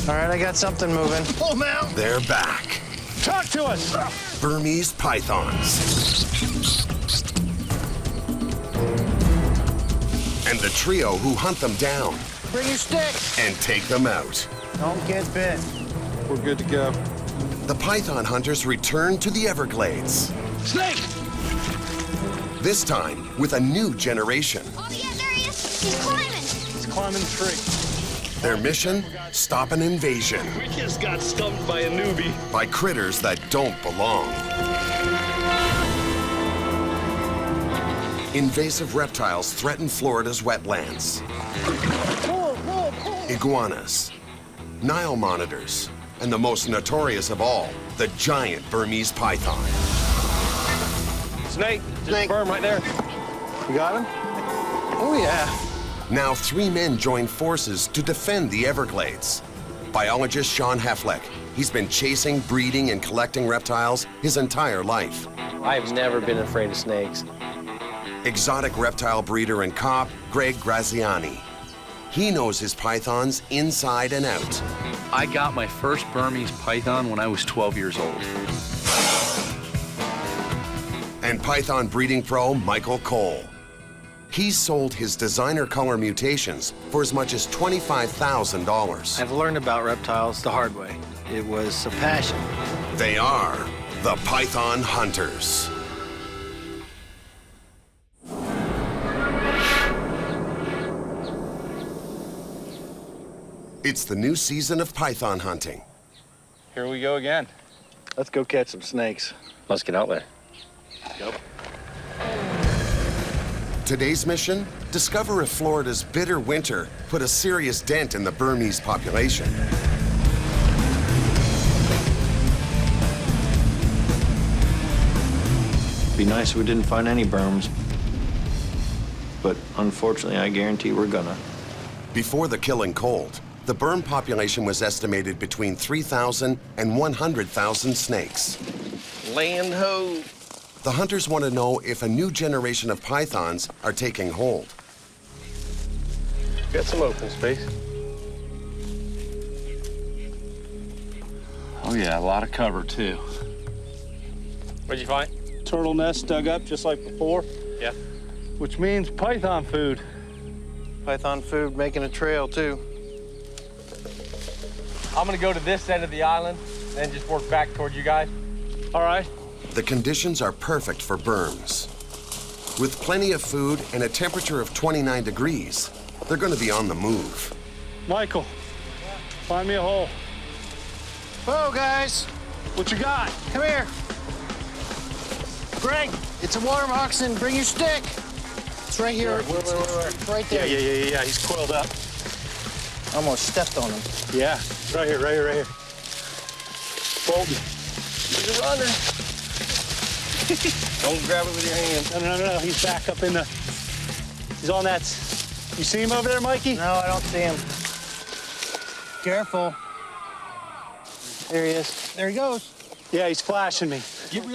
All right, I got something moving. Pull him out. They're back. Talk to us. Burmese pythons. And the trio who hunt them down Bring your stick. and take them out. Don't get bit. We're good to go. The python hunters return to the Everglades. Snake! This time with a new generation. Oh, yeah, there he is. He's climbing. He's climbing the tree. Their mission, stop an invasion We just got stumped by a newbie. by critters that don't belong. Invasive reptiles threaten Florida's wetlands. Iguanas, Nile monitors, and the most notorious of all, the giant Burmese python. Snake. Snake. Burm right there. You got him? Oh, yeah. Now 3 men join forces to defend the Everglades. Biologist Shawn. He's been chasing, breeding, and collecting reptiles his entire life. I've never been afraid of snakes. Exotic reptile breeder and cop Greg Graziani. He knows his pythons inside and out. I got my first Burmese python when I was 12 years old. And python breeding pro Michael Cole. He's sold his designer color mutations for as much as $25,000. I've learned about reptiles the hard way. It was a passion. They are the Python Hunters. It's the new season of python hunting. Here we go again. Let's go catch some snakes. Let's get out there. Today's mission, discover if Florida's bitter winter put a serious dent in the Burmese population. Be nice if we didn't find any Burms. But unfortunately, I guarantee we're gonna. Before the killing cold, the Burm population was estimated between 3,000 and 100,000 snakes. Land ho. The hunters want to know if a new generation of pythons are taking hold. Got some open space. Oh yeah, a lot of cover too. What'd you find? Turtle nest dug up just like before, Yeah. which means python food. Python food making a trail, too. I'm gonna go to this end of the island, then just work back toward you guys. All right. The conditions are perfect for Burms. With plenty of food and a temperature of 29 degrees, they're going to be on the move. Michael, find me a hole. Whoa, guys. What you got? Come here. Greg, it's a water moccasin. Bring your stick. It's right here. It's right there. Yeah. He's coiled up. Almost stepped on him. Yeah, right here. Bolton. He's a runner. Don't grab it with your hand. No. He's back up in the. He's on that. You see him over there, Mikey? No, I don't see him. Careful. There he is. There he goes. Yeah, he's flashing me.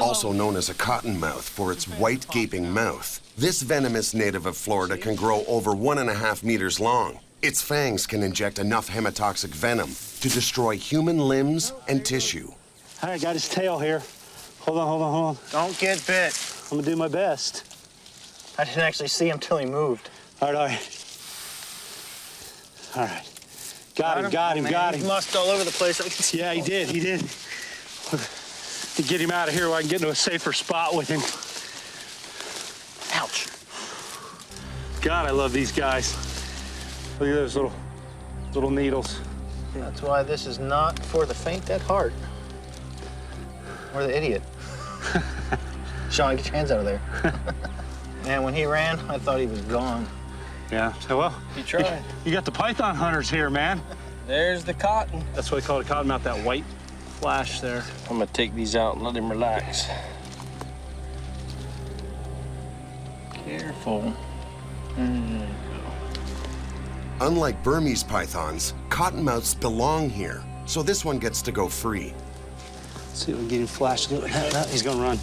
Also known as a cottonmouth for its white gaping mouth, this venomous native of Florida can grow over 1.5 meters long. Its fangs can inject enough hemotoxic venom to destroy human limbs and tissue. All right, got his tail here. Hold on. Don't get bit. I'm gonna do my best. I didn't actually see him till he moved. All right. Got him. He mussed all over the place. I can see. Yeah, he did. To get him out of here where I can get into a safer spot with him. Ouch. God, I love these guys. Look at those little needles. That's why this is not for the faint at heart. Or the idiot. Shawn, get your hands out of there. Man, when he ran, I thought he was gone. Yeah, so well. You tried. You got the python hunters here, man. There's the cotton. That's what they call it, a cottonmouth, that white flash there. I'm gonna take these out and let him relax. Careful. Unlike Burmese pythons, cottonmouths belong here, so this one gets to go free. Let's see if we can get him flashed a little. No, he's gonna run.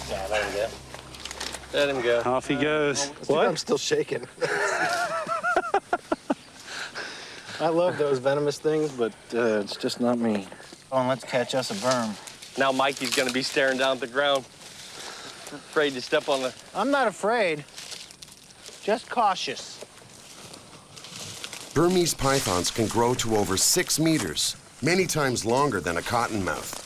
Yeah, let him go. Let him go. Off he goes. I'm still shaking. I love those venomous things, but it's just not me. Oh, and let's catch us a Burm. Now Mikey's gonna be staring down at the ground, afraid to step on the... I'm not afraid, just cautious. Burmese pythons can grow to over 6 meters, many times longer than a cottonmouth.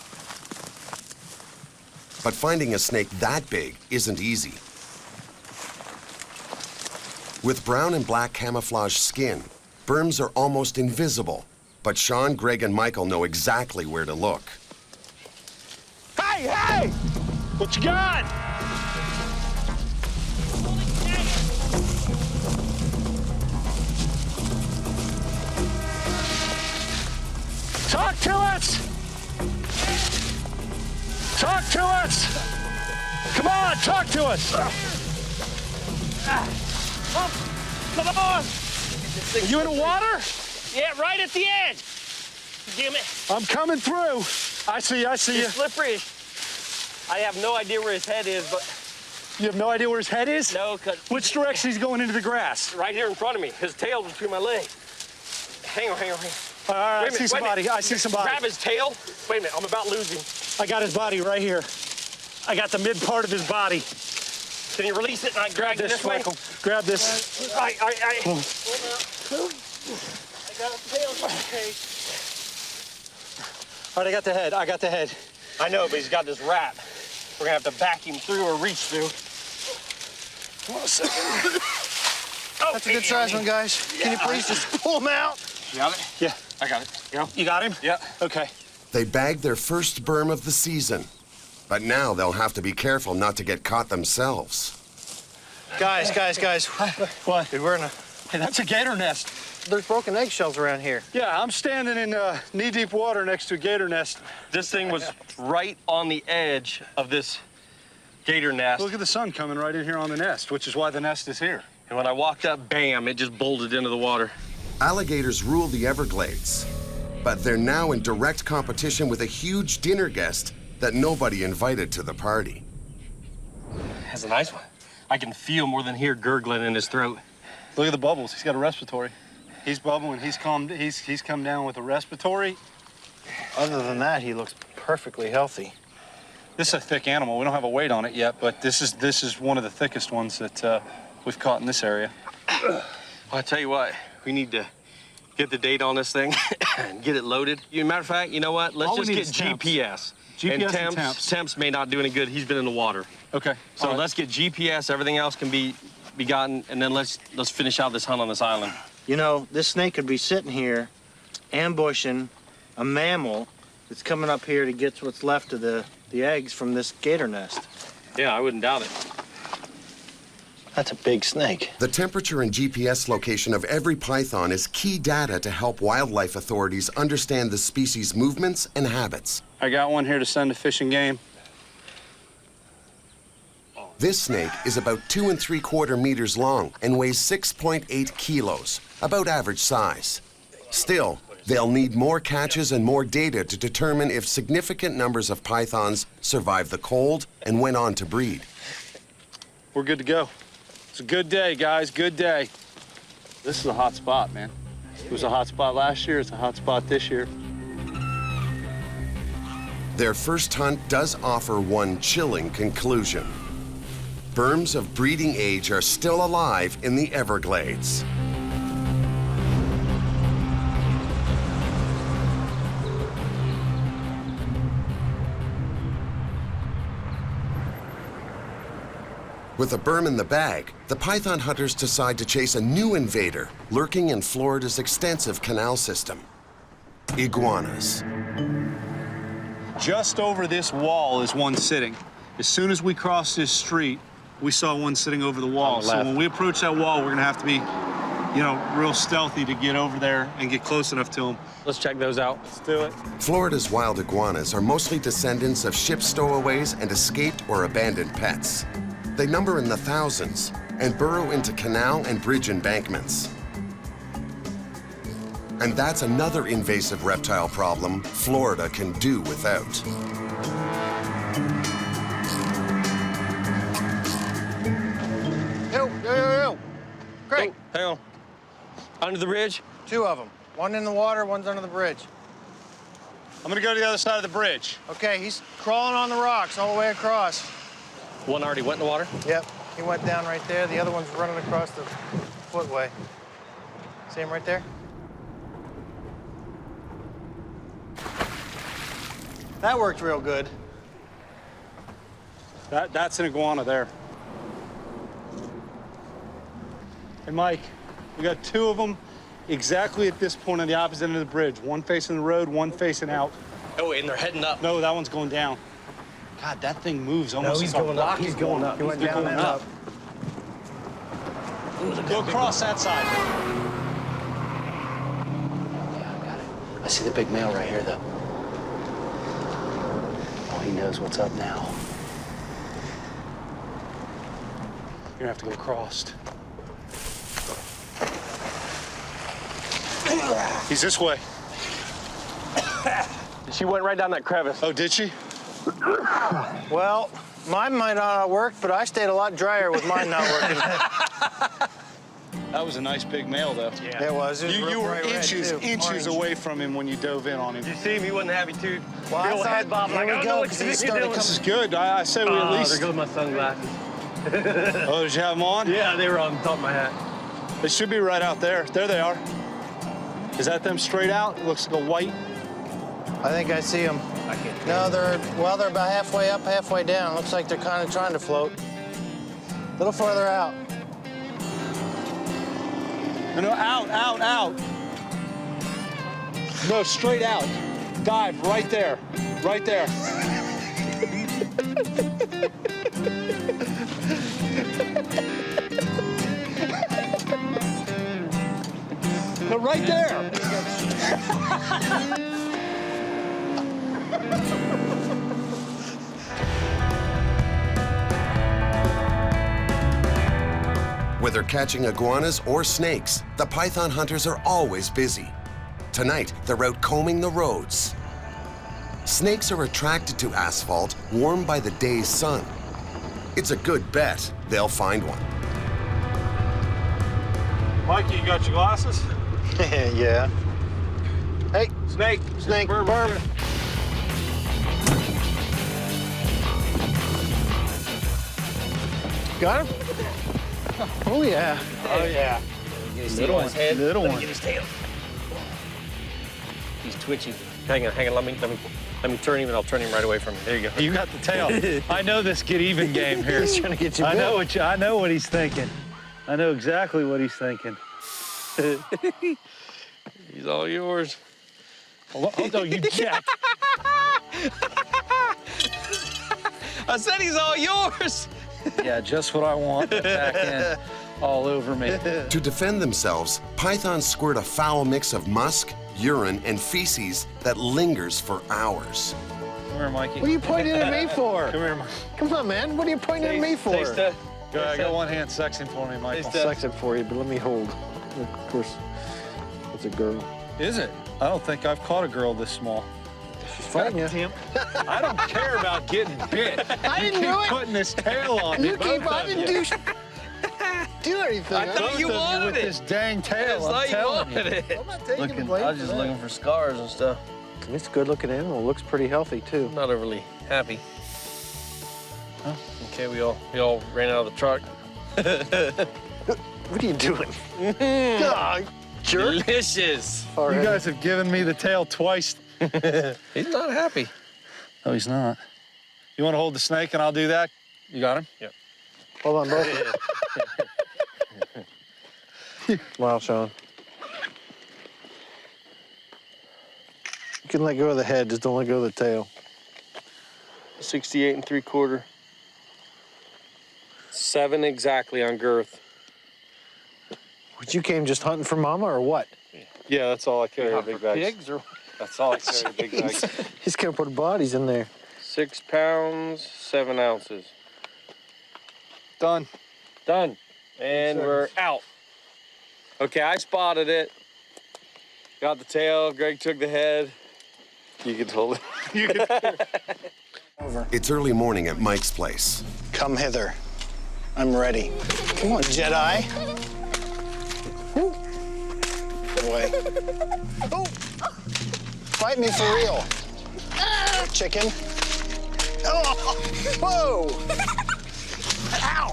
But finding a snake that big isn't easy. With brown and black camouflage skin, Burms are almost invisible, but Shawn, Greg, and Michael know exactly where to look. Hey, hey! What you got? Talk to us! Talk to us! Come on, talk to us! Come on! You in the water? Yeah, right at the edge. Damn it. I'm coming through. I see you. It's slippery. I have no idea where his head is, but... You have no idea where his head is? No, because... Which direction he's going into the grass? Right here in front of me. His tail's between my legs. Hang on. All right, Wait a minute, I see somebody. I see somebody. Grab his tail. Wait a minute, I'm about losing. I got his body right here. I got the mid part of his body. Can you release it and I drag it this way? Michael. Grab this. I got a tail in my case. All right, I got the head. I know, but he's got this wrap. We're gonna have to back him through or reach through. Hold on a second. That's a good size one, guys. Can you please just pull him out? You got it? Yeah. I got it. You got him? Yeah. Okay. They bagged their first Burm of the season, but now they'll have to be careful not to get caught themselves. Guys. What? Dude, we're in a... Hey, that's a gator nest. There's broken eggshells around here. Yeah, I'm standing in knee-deep water next to a gator nest. This thing was right on the edge of this gator nest. Look at the sun coming right in here on the nest, which is why the nest is here. And when I walked up, bam, it just bolted into the water. Alligators rule the Everglades, but they're now in direct competition with a huge dinner guest that nobody invited to the party. That's a nice one. I can feel more than hear gurgling in his throat. Look at the bubbles. He's got a respiratory. He's bubbling. He's come down with a respiratory. Other than that, he looks perfectly healthy. This is a thick animal. We don't have a weight on it yet, but this is one of the thickest ones that we've caught in this area. Well, I tell you what, we need to get the date on this thing and get it loaded. Matter of fact, you know what? Let's just get GPS. GPS and temps may not do any good. He's been in the water. Okay. So right. Let's get GPS. Everything else can be gotten, and then let's finish out this hunt on this island. You know, this snake could be sitting here ambushing a mammal that's coming up here to get what's left of the eggs from this gator nest. Yeah, I wouldn't doubt it. That's a big snake. The temperature and GPS location of every python is key data to help wildlife authorities understand the species' movements and habits. I got one here to send to Fish and Game. This snake is about 2 3/4 meters long and weighs 6.8 kilos, about average size. Still, they'll need more catches and more data to determine if significant numbers of pythons survived the cold and went on to breed. We're good to go. It's a good day, guys, good day. This is a hot spot, man. It was a hot spot last year, it's a hot spot this year. Their first hunt does offer one chilling conclusion. Burms of breeding age are still alive in the Everglades. With a Burm in the bag, the python hunters decide to chase a new invader lurking in Florida's extensive canal system: iguanas. Just over this wall is one sitting. As soon as we crossed this street, we saw one sitting over the wall. So when we approach that wall, we're gonna have to be, real stealthy to get over there and get close enough to them. Let's check those out. Let's do it. Florida's wild iguanas are mostly descendants of ship stowaways and escaped or abandoned pets. They number in the thousands and burrow into canal and bridge embankments. And that's another invasive reptile problem Florida can do without. Yo. Great. Oh, hang on. Under the bridge? 2 of them. One in the water, one's under the bridge. I'm gonna go to the other side of the bridge. Okay, he's crawling on the rocks all the way across. One already went in the water? Yep, he went down right there. The other one's running across the footway. See him right there? That worked real good. That's an iguana there. Hey, Mike, we got 2 of them exactly at this point on the opposite end of the bridge. One facing the road, one facing out. Oh, and they're heading up. No, that one's going down. God, that thing moves almost. No, he's like a going up. rocket He's going up. He went down and up. Go across that side. Yeah, I got it. I see the big male right here, though. Oh, he knows what's up now. You're gonna have to go across. He's this way. She went right down that crevice. Oh, did she? Well, mine might not have worked, but I stayed a lot drier with mine not working. That was a nice big male, though. Yeah. It was. It was You real were bright red, inches too. Orange. away from him when you dove in on him. Did you see him? He wasn't happy, too. Well, Big I old thought, head bob, here like, we I don't go, know what because you're he started doing. This coming. is good. I say we at There least. goes my sunglasses. Oh, did you have them on? Yeah, they were on top of my hat. They should be right out there. There they are. Is that them straight out? It looks like a white. I think I see them. I can't. No, they're about halfway up, halfway down. Looks like they're kind of trying to float. A little farther out. No, out. No, straight out. Dive right there. Right there. No, right there. Whether catching iguanas or snakes, the python hunters are always busy. Tonight, they're out combing the roads. Snakes are attracted to asphalt warmed by the day's sun. It's a good bet they'll find one. Mikey, you got your glasses? Yeah. Hey, Snake. snake, Burm. Got him? Oh, yeah. Oh, yeah. Little one. Head. Little Let me one. get his tail. He's twitching. Hang on. Let me turn him, and I'll turn him right away from him. There you go. You got the tail. I know this get even game here. He's trying to get you I bit. know what he's thinking. I know exactly what he's thinking. He's all yours. Oh, no, you jack. I said he's all yours. Yeah, just what I want. That back end all over me. To defend themselves, pythons squirt a foul mix of musk, urine, and feces that lingers for hours. Come here, Mikey. What are you pointing at me for? Come here, Mike. Come on, man. What are you pointing at me for? Taste it. Go, I got one hand sexing for me, Michael. Taste it. Sex it for you, but let me hold. Of course, it's a girl. Is it? I don't think I've caught a girl this small. She's fighting you. I don't care about getting bit. I didn't You do keep it. putting this tail on me. You keep, I didn't do anything. I thought you Both of wanted with it. this dang tail, It's I'm like you telling you. wanted it. I'm not taking the Looking, blame I was for just that. looking for scars and stuff. It's a good-looking animal. Looks pretty healthy, too. I'm not overly happy. Huh? Okay, we all ran out of the truck. What are you doing? God, jerk. Delicious. You guys have given me the tail twice. He's not happy. No, he's not. You want to hold the snake and I'll do that? You got him? Yep. Hold on, both. Wow, Shawn. You can let go of the head, just don't let go of the tail. 68 3/4. 7 exactly on girth. What, you came just hunting for mama or what? Yeah, that's all I carry, big bags. Pigs or That's all I carry, big bags. He's gonna put bodies in there. 6 pounds, 7 ounces. Done. Done. And we're out. Okay, I spotted it. Got the tail. Greg took the head. You can hold it. It's early morning at Mike's place. Come hither. I'm ready. Come on, Jedi. the way. Oh! Fight me for real. Chicken. Oh! Whoa! Ow!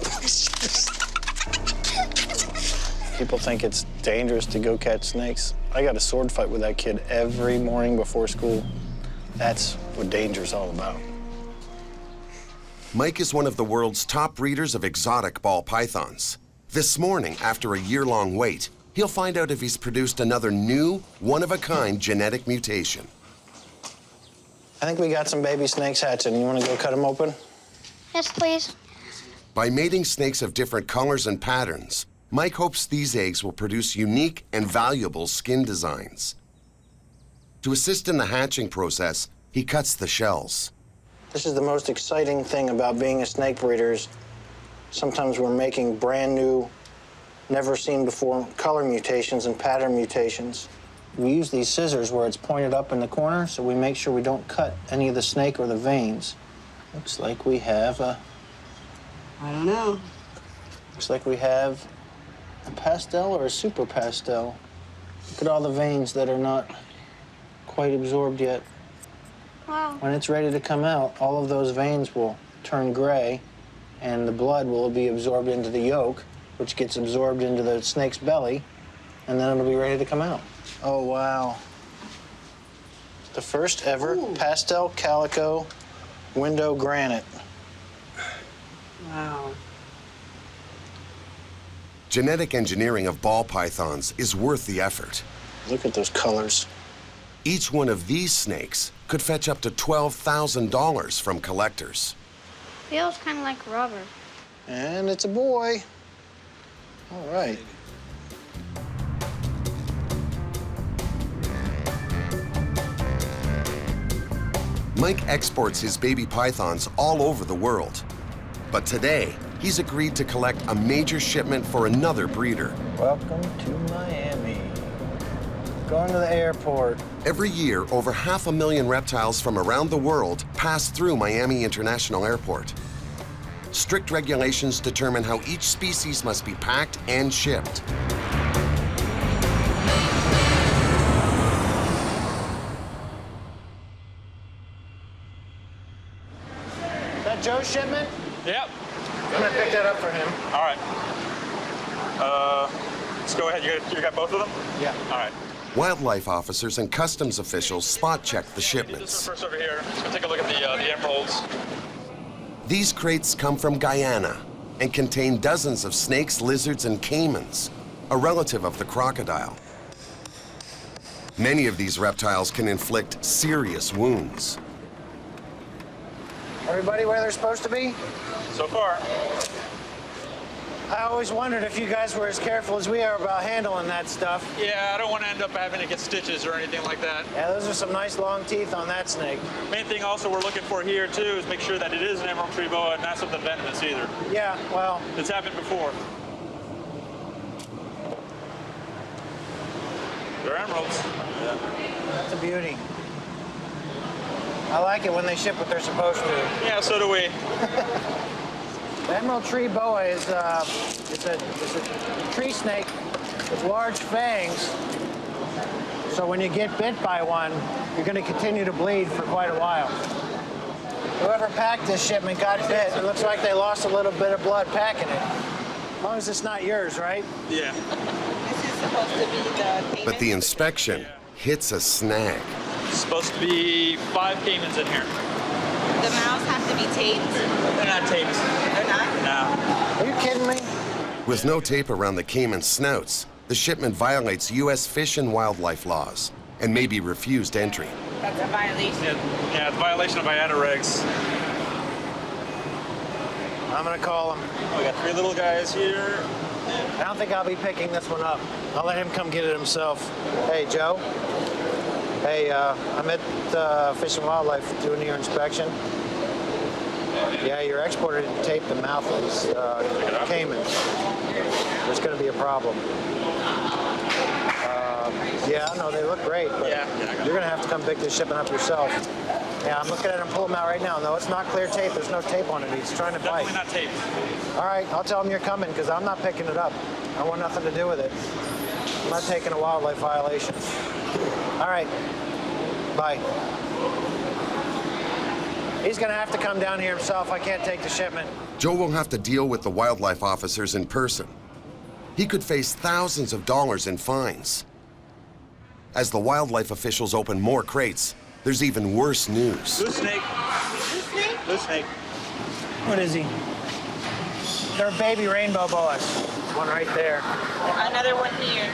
People think it's dangerous to go catch snakes. I got a sword fight with that kid every morning before school. That's what danger's all about. Mike is one of the world's top breeders of exotic ball pythons. This morning, after a year-long wait, he'll find out if he's produced another new, one-of-a-kind genetic mutation. I think we got some baby snakes hatching. You want to go cut them open? Yes, please. By mating snakes of different colors and patterns, Mike hopes these eggs will produce unique and valuable skin designs. To assist in the hatching process, he cuts the shells. This is the most exciting thing about being a snake breeder. Sometimes we're making brand new, never seen before color mutations and pattern mutations. We use these scissors where it's pointed up in the corner, so we make sure we don't cut any of the snake or the veins. Looks like we have a... I don't know. Looks like we have a pastel or a super pastel. Look at all the veins that are not quite absorbed yet. Wow. When it's ready to come out, all of those veins will turn gray, and the blood will be absorbed into the yolk, which gets absorbed into the snake's belly, and then it'll be ready to come out. Oh, wow. The first ever pastel calico window granite. Wow. Genetic engineering of ball pythons is worth the effort. Look at those colors. Each one of these snakes could fetch up to $12,000 from collectors. Feels kind of like rubber. And it's a boy. All right. Mike exports his baby pythons all over the world. But today, he's agreed to collect a major shipment for another breeder. Welcome to Miami. Going to the airport. Every year, over 500,000 reptiles from around the world pass through Miami International Airport. Strict regulations determine how each species must be packed and shipped. Is that Joe's shipment? Yep. I'm gonna pick that up for him. All right. Let's go ahead. You got both of them? Yeah. All right. Wildlife officers and customs officials spot check the This shipments. is first over here. Let's go take a look at the emeralds. These crates come from Guyana and contain dozens of snakes, lizards, and caimans, a relative of the crocodile. Many of these reptiles can inflict serious wounds. Everybody where they're supposed to be? So far. I always wondered if you guys were as careful as we are about handling that stuff. Yeah, I don't want to end up having to get stitches or anything like that. Yeah, those are some nice long teeth on that snake. Main thing also we're looking for here too is make sure that it is an emerald tree boa and not something venomous either. Yeah, well, It's happened before. They're emeralds. Yeah. that's a beauty. I like it when they ship what they're supposed to. Yeah, so do we. The emerald tree boa is it's a tree snake with large fangs. So when you get bit by one, you're going to continue to bleed for quite a while. Whoever packed this shipment got bit. It looks like they lost a little bit of blood packing it. As long as it's not yours, right? Yeah. This is supposed to be the payment. But the inspection hits a snag. It's supposed to be 5 caimans in here. The mouths have to be taped. They're not taped. They're not? No. Are you kidding me? With no tape around the caiman snouts, the shipment violates U.S. fish and wildlife laws and may be refused entry. That's a violation. Yeah, it's a violation of IATA regs. I'm going to call him. We got 3 little guys here. I don't think I'll be picking this one up. I'll let him come get it himself. Hey, Joe. Hey, I'm at Fish and Wildlife doing your inspection. Yeah, your exporter didn't tape the mouth of these caimans. There's going to be a problem. Yeah, no, they look great, but you're going to have to come pick this shipment up yourself. Yeah, I'm looking at him pull them out right now. No, it's not clear tape. There's no tape on it. He's trying to bite. Definitely not taped. All right, I'll tell him you're coming because I'm not picking it up. I want nothing to do with it. I'm not taking a wildlife violation. All right, bye. He's gonna have to come down here himself. I can't take the shipment. Joe will have to deal with the wildlife officers in person. He could face thousands of dollars in fines. As the wildlife officials open more crates, there's even worse news. Loose snake. Loose snake? Loose snake. What is he? They're baby rainbow boas. One right there. Another one here.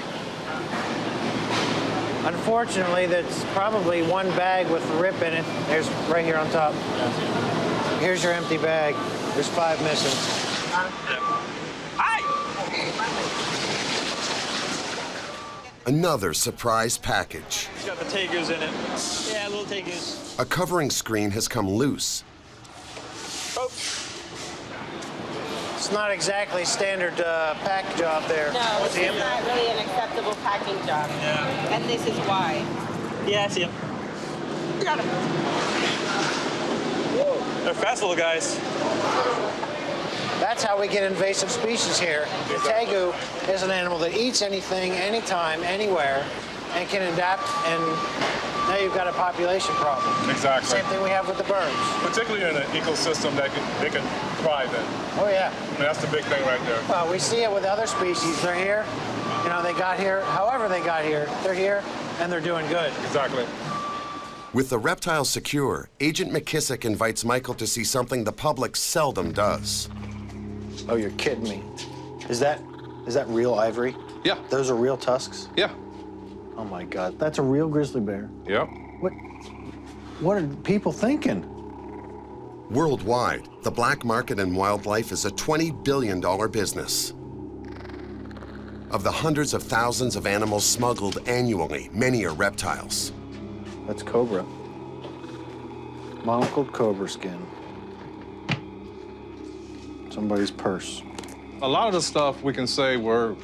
Unfortunately, that's probably one bag with the rip in it. There's right here on top. Here's your empty bag. There's 5 missing. Another surprise package. It's got the tegus in it. Yeah, little tegus. A covering screen has come loose. Oh. It's not exactly standard pack job there. No, it's not really an acceptable packing job. Yeah. And this is why. Yeah, I see him. Got him. Whoa. They're fast little guys. That's how we get invasive species here. The tegu is an animal that eats anything, anytime, anywhere, and can adapt, and now you've got a population problem. Exactly. Same thing we have with the birds. Particularly in an ecosystem that they can thrive in. Oh, yeah. I mean, that's the big thing right there. Well, we see it with other species. They're here, you know, they got here, however they got here, they're here, and they're doing good. Exactly. With the reptiles secure, Agent McKissick invites Michael to see something the public seldom does. Oh, you're kidding me. Is that real ivory? Yeah. Those are real tusks? Yeah. Oh, my God. That's a real grizzly bear. Yep. What are people thinking? Worldwide, the black market in wildlife is a $20 billion business. Of the hundreds of thousands of animals smuggled annually, many are reptiles. That's cobra. Monocled cobra skin. Somebody's purse. A lot of the stuff we can say were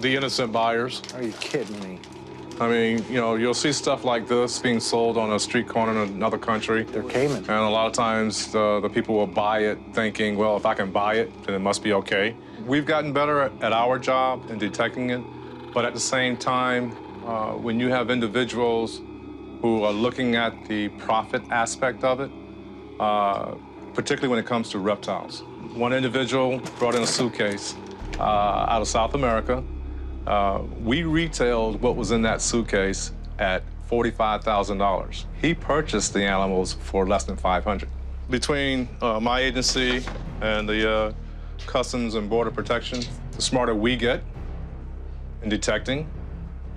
the innocent buyers. Are you kidding me? I mean, you know, you'll see stuff like this being sold on a street corner in another country. They're Cayman. And a lot of times the people will buy it thinking, well, if I can buy it, then it must be okay. We've gotten better at our job in detecting it, but at the same time, when you have individuals who are looking at the profit aspect of it, particularly when it comes to reptiles. One individual brought in a suitcase out of South America. We retailed what was in that suitcase at $45,000. He purchased the animals for less than $500. Between my agency and the Customs and Border Protection, the smarter we get in detecting,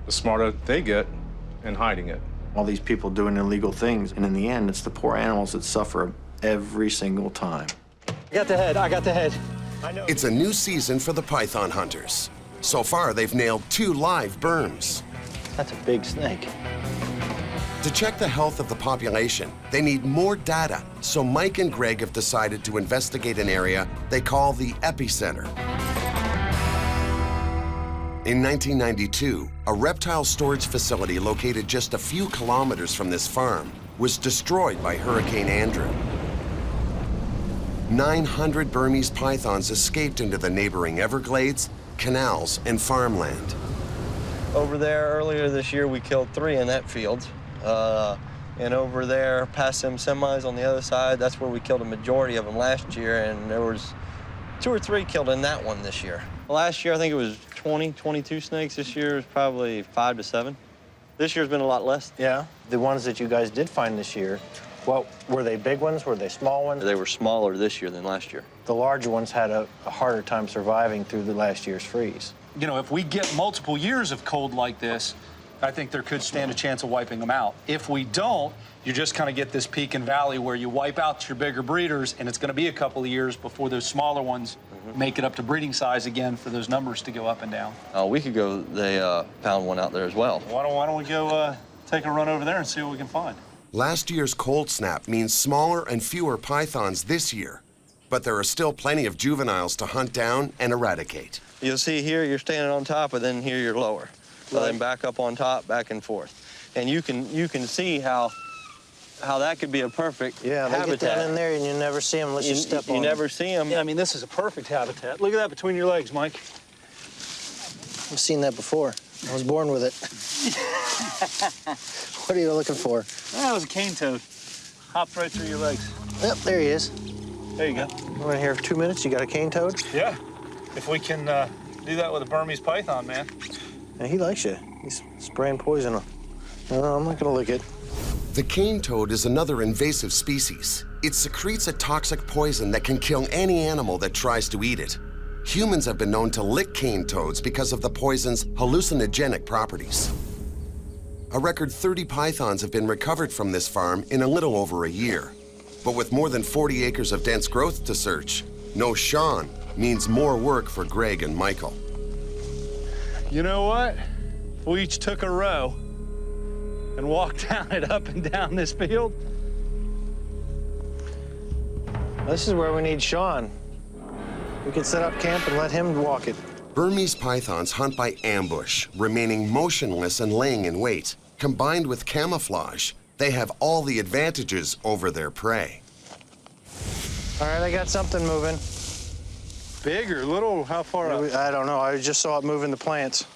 the smarter they get in hiding it. All these people doing illegal things, and in the end, it's the poor animals that suffer every single time. I got the head, I got the head. I know. It's a new season for the python hunters. So far, they've nailed 2 live Burms. That's a big snake. To check the health of the population, they need more data, so Mike and Greg have decided to investigate an area they call the epicenter. In 1992, a reptile storage facility located just a few kilometers from this farm was destroyed by Hurricane Andrew. 900 Burmese pythons escaped into the neighboring Everglades, canals, and farmland. Over there earlier this year, we killed 3 in that field. And over there, past them semis on the other side, that's where we killed a majority of them last year, and there was 2 or 3 killed in that one this year. Last year, I think it was 20, 22 snakes. This year is probably 5 to 7. This year's been a lot less. Yeah, the ones that you guys did find this year, well, were they big ones? Were they small ones? They were smaller this year than last year. The larger ones had a harder time surviving through the last year's freeze. You know, if we get multiple years of cold like this, I think there could stand a chance of wiping them out. If we don't, you just kind of get this peak and valley where you wipe out your bigger breeders, and it's going to be a couple of years before those smaller ones make it up to breeding size again for those numbers to go up and down. A week ago, they found one out there as well. Why don't we go take a run over there and see what we can find? Last year's cold snap means smaller and fewer pythons this year, but there are still plenty of juveniles to hunt down and eradicate. You'll see here you're standing on top, and then here you're lower. So then back up on top, back and forth. And you can see how that could be a perfect habitat. They get down in there and you never see them unless you step on them. You never see them. Yeah, I mean, this is a perfect habitat. Look at that between your legs, Mike. I've seen that before. I was born with it. What are you looking for? That was a cane toad. Hopped right through your legs. Yep, there he is. There you go. We're in here for 2 minutes. You got a cane toad? Yeah. If we can do that with a Burmese python, man. Yeah, he likes you. He's spraying poison. No, I'm not gonna lick it. The cane toad is another invasive species. It secretes a toxic poison that can kill any animal that tries to eat it. Humans have been known to lick cane toads because of the poison's hallucinogenic properties. A record 30 pythons have been recovered from this farm in a little over a year. But with more than 40 acres of dense growth to search, no Shawn means more work for Greg and Michael. You know what? We each took a row and walked down it up and down this field. This is where we need Shawn. We can set up camp and let him walk it. Burmese pythons hunt by ambush, remaining motionless and laying in wait. Combined with camouflage, they have all the advantages over their prey. All right, I got something moving. Big or little? How far up? I don't know. I just saw it moving the plants.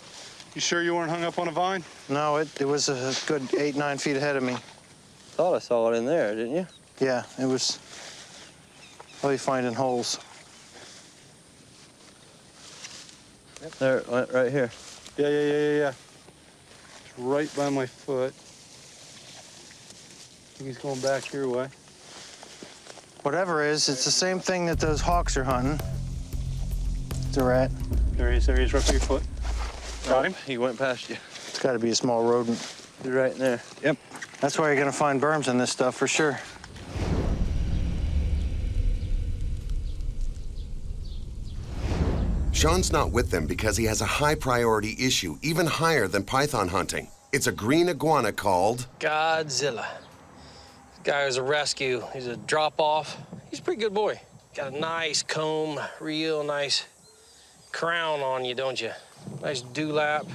You sure you weren't hung up on a vine? No, it was a good 8, 9 feet ahead of me. Thought I saw it in there, didn't you? Yeah, it was probably finding holes. There, it went right here. Yeah. It's right by my foot. I think he's going back your way. Whatever it is, it's the same thing that those hawks are hunting. It's a rat. There he is, right by your foot. Got him? He went past you. It's got to be a small rodent. He's right in there. Yep. That's where you're going to find Burms in this stuff for sure. Shawn's not with them because he has a high priority issue, even higher than python hunting. It's a green iguana called Godzilla. This guy was a rescue. He's a drop-off. He's a pretty good boy. Got a nice comb, real nice crown on you, don't you? Nice dewlap.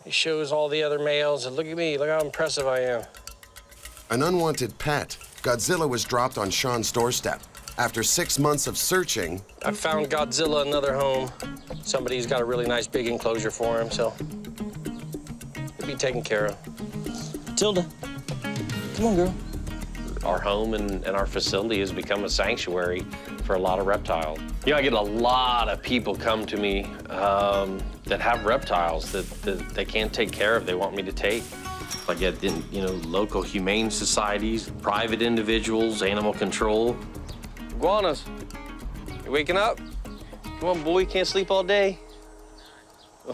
He shows all the other males. And look at me, look how impressive I am. an unwanted pet. Godzilla was dropped on Shawn's doorstep. After 6 months of searching, I found Godzilla another home. Somebody's got a really nice big enclosure for him, so he'll be taken care of. Tilda, come on, girl. Our home and our facility has become a sanctuary for a lot of reptiles. You know, I get a lot of people come to me that have reptiles that they can't take care of, they want me to take. I get, local humane societies, private individuals, animal control. Iguanas, you waking up? Come on, boy, you can't sleep all day.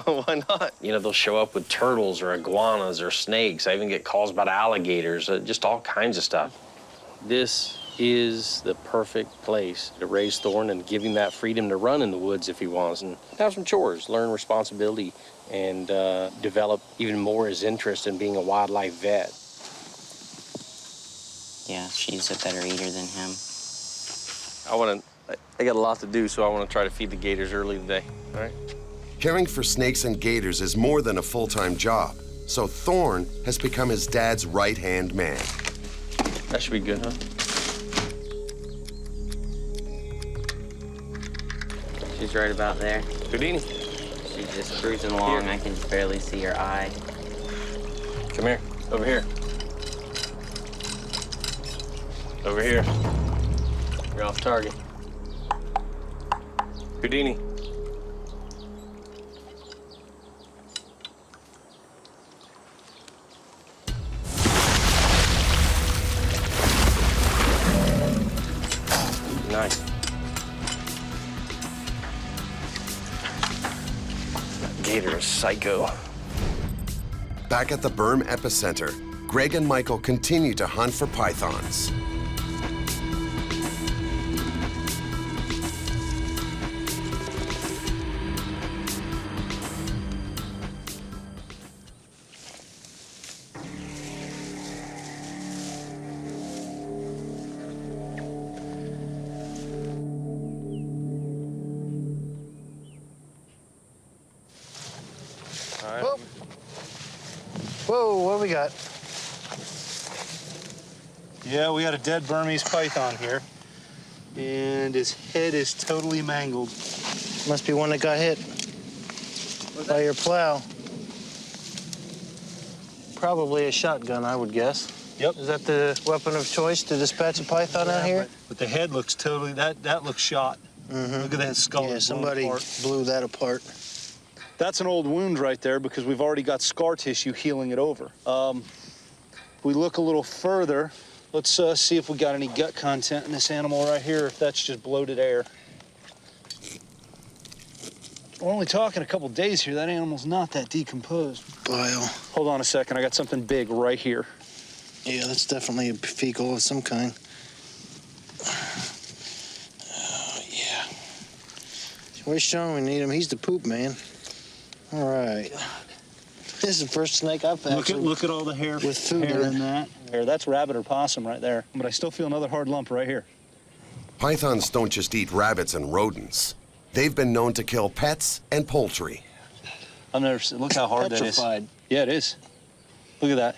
Why not? You know, they'll show up with turtles or iguanas or snakes. I even get calls about alligators, just all kinds of stuff. This is the perfect place to raise Thorn and give him that freedom to run in the woods if he wants and have some chores, learn responsibility, and develop even more his interest in being a wildlife vet. Yeah, she's a better eater than him. I got a lot to do, so I want to try to feed the gators early today, all right? caring for snakes and gators is more than a full-time job, so Thorn has become his dad's right-hand man. That should be good, huh? She's right about there. Houdini. She's just cruising along. Here. I can just barely see her eye. Come here. Over here. Over here. You're off target. Houdini. Nice. That gator is psycho. Back at the Burm epicenter, Greg and Michael continue to hunt for pythons. Whoa. Whoa, what do we got? Yeah, we got a dead Burmese python here. And his head is totally mangled. Must be one that got hit by your plow. Probably a shotgun, I would guess. Yep. Is that the weapon of choice to dispatch a python out here? But the head looks totally, that looks shot. Look at that skull. Yeah, somebody blew that apart. That's an old wound right there because we've already got scar tissue healing it over. If we look a little further, let's see if we got any gut content in this animal right here, if that's just bloated air. We're only talking a couple days here. That animal's not that decomposed. Bile. Hold on a second. I got something big right here. Yeah, that's definitely a fecal of some kind. Yeah. Where's Shawn? We need him. He's the poop man. All right. This is the first snake I've actually... Look at all the hair, with food hair in that. That's rabbit or possum right there. But I still feel another hard lump right here. Pythons don't just eat rabbits and rodents. They've been known to kill pets and poultry. I've never seen, look how hard Petrified. that is. Yeah, it is. Look at that.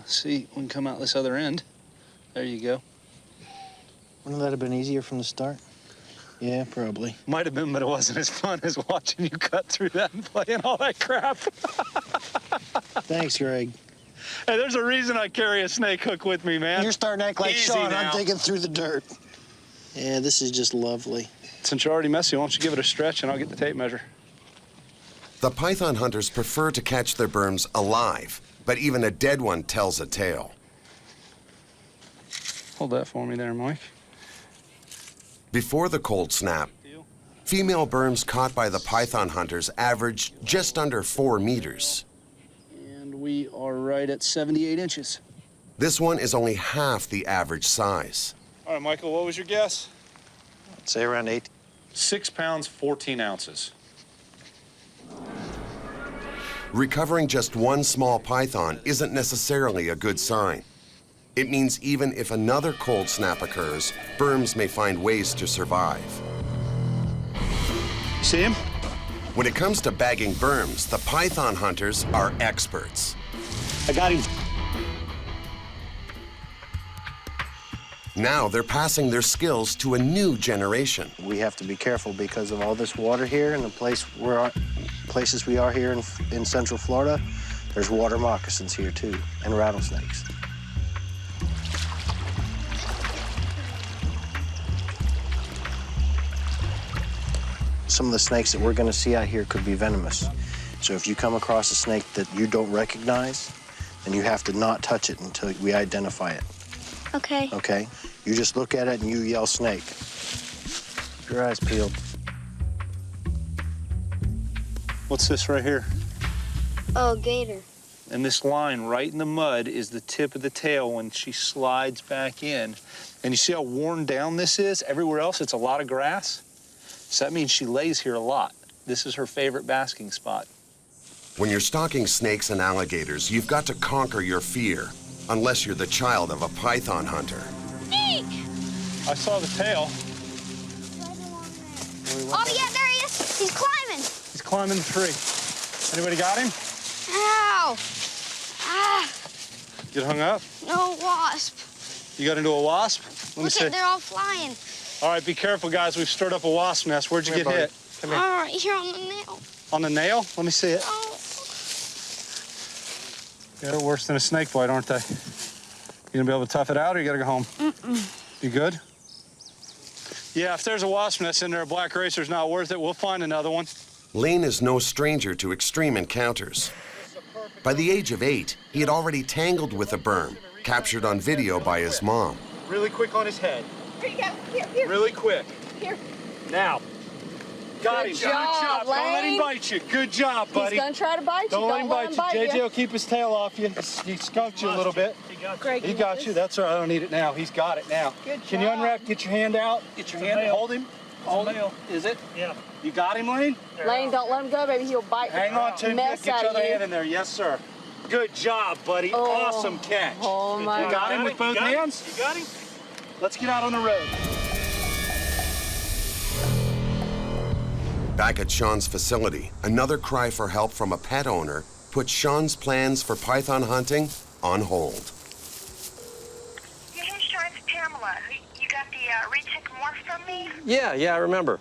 See, we can come out this other end. There you go. Wouldn't that have been easier from the start? Yeah, probably. Might have been, but it wasn't as fun as watching you cut through that and playing all that crap. Thanks, Greg. Hey, there's a reason I carry a snake hook with me, man. You're starting to act like Easy Shawn. now. I'm digging through the dirt. Yeah, this is just lovely. Since you're already messy, why don't you give it a stretch and I'll get the tape measure. The python hunters prefer to catch their Burms alive, but even a dead one tells a tale. Hold that for me there, Mike. Before the cold snap, female Burms caught by the python hunters averaged just under 4 meters. And we are right at 78 inches. This one is only half the average size. All right, Michael, what was your guess? I'd say around 8. 6 pounds, 14 ounces. Recovering just one small python isn't necessarily a good sign. It means even if another cold snap occurs, Burms may find ways to survive. See him? When it comes to bagging Burms, the python hunters are experts. I got him. Now they're passing their skills to a new generation. We have to be careful because of all this water here and the places we are here in Central Florida. There's water moccasins here too, and rattlesnakes. Some of the snakes that we're going to see out here could be venomous. So if you come across a snake that you don't recognize, then you have to not touch it until we identify it. Okay. Okay? You just look at it and you yell snake. Keep your eyes peeled. What's this right here? Oh, gator. And this line right in the mud is the tip of the tail when she slides back in. And you see how worn down this is? Everywhere else, it's a lot of grass. So that means she lays here a lot. This is her favorite basking spot. When you're stalking snakes and alligators, you've got to conquer your fear, unless you're the child of a python hunter. Eek! I saw the tail. Oh, yeah, there he is. He's climbing. He's climbing the tree. Anybody got him? Ow. Ah, Get hung up? no wasp. You got into a wasp? Let me Look see. at, they're all flying. All right, be careful, guys. We've stirred up a wasp nest. Where'd you get hit? Come All right, here on the nail. On the nail? Let me see it. Oh. They're worse than a snake bite, aren't they? You gonna be able to tough it out, or you gotta go home? You good? Yeah, if there's a wasp nest in there, a black racer's not worth it. We'll find another one. Lane is no stranger to extreme encounters. By the age of 8, he had already tangled with a Burm, captured on video by his mom. Really quick on his head. Here you go. Here. Really quick. Here. Now. Got him. Good Good job. job, Don't let him Lane. bite you. Good job, buddy. He's gonna try to bite you. Don't let him bite you. JJ you. will keep his tail off you. He skunked you a little bit. Greg, He got you. That's all right. I don't need it now. He's got it now. Good Can you job. unwrap? Get your hand out. Get your hand. Hold him. Hold him. Is it? Yeah. You got him, Lane? Lane, don't let him go, baby. He'll bite Hang on to him. mess Get out your of other you. hand in there. Yes, sir. Good job, buddy. Oh. Awesome catch. Oh, my You got him with both hands? You got him? Let's get out on the road. Back at Shawn's facility, another cry for help from a pet owner put Shawn's plans for python hunting on hold. Yeah, hey, Shawn, it's Pamela. You got the retick morph from me? Yeah, I remember.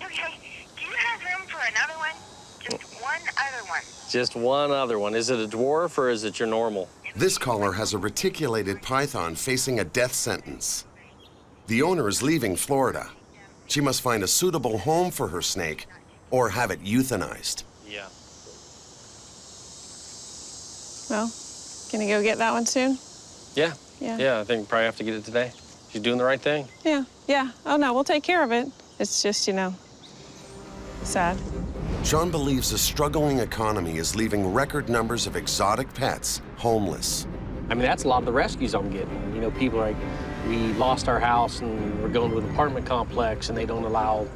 Okay. Do you have room for another one? Just one one other one. Just one other one. Is it a dwarf or is it your normal? This caller has a reticulated python facing a death sentence. The owner is leaving Florida. She must find a suitable home for her snake or have it euthanized. Yeah. Well, can you go get that one soon? Yeah. Yeah. Yeah, I think we probably have to get it today. She's doing the right thing. Yeah, yeah. Oh, no, we'll take care of it. It's just, you know, sad. Shawn believes a struggling economy is leaving record numbers of exotic pets homeless. I mean, that's a lot of the rescues I'm getting. You know, people are like, we lost our house and we're going to an apartment complex and they don't allow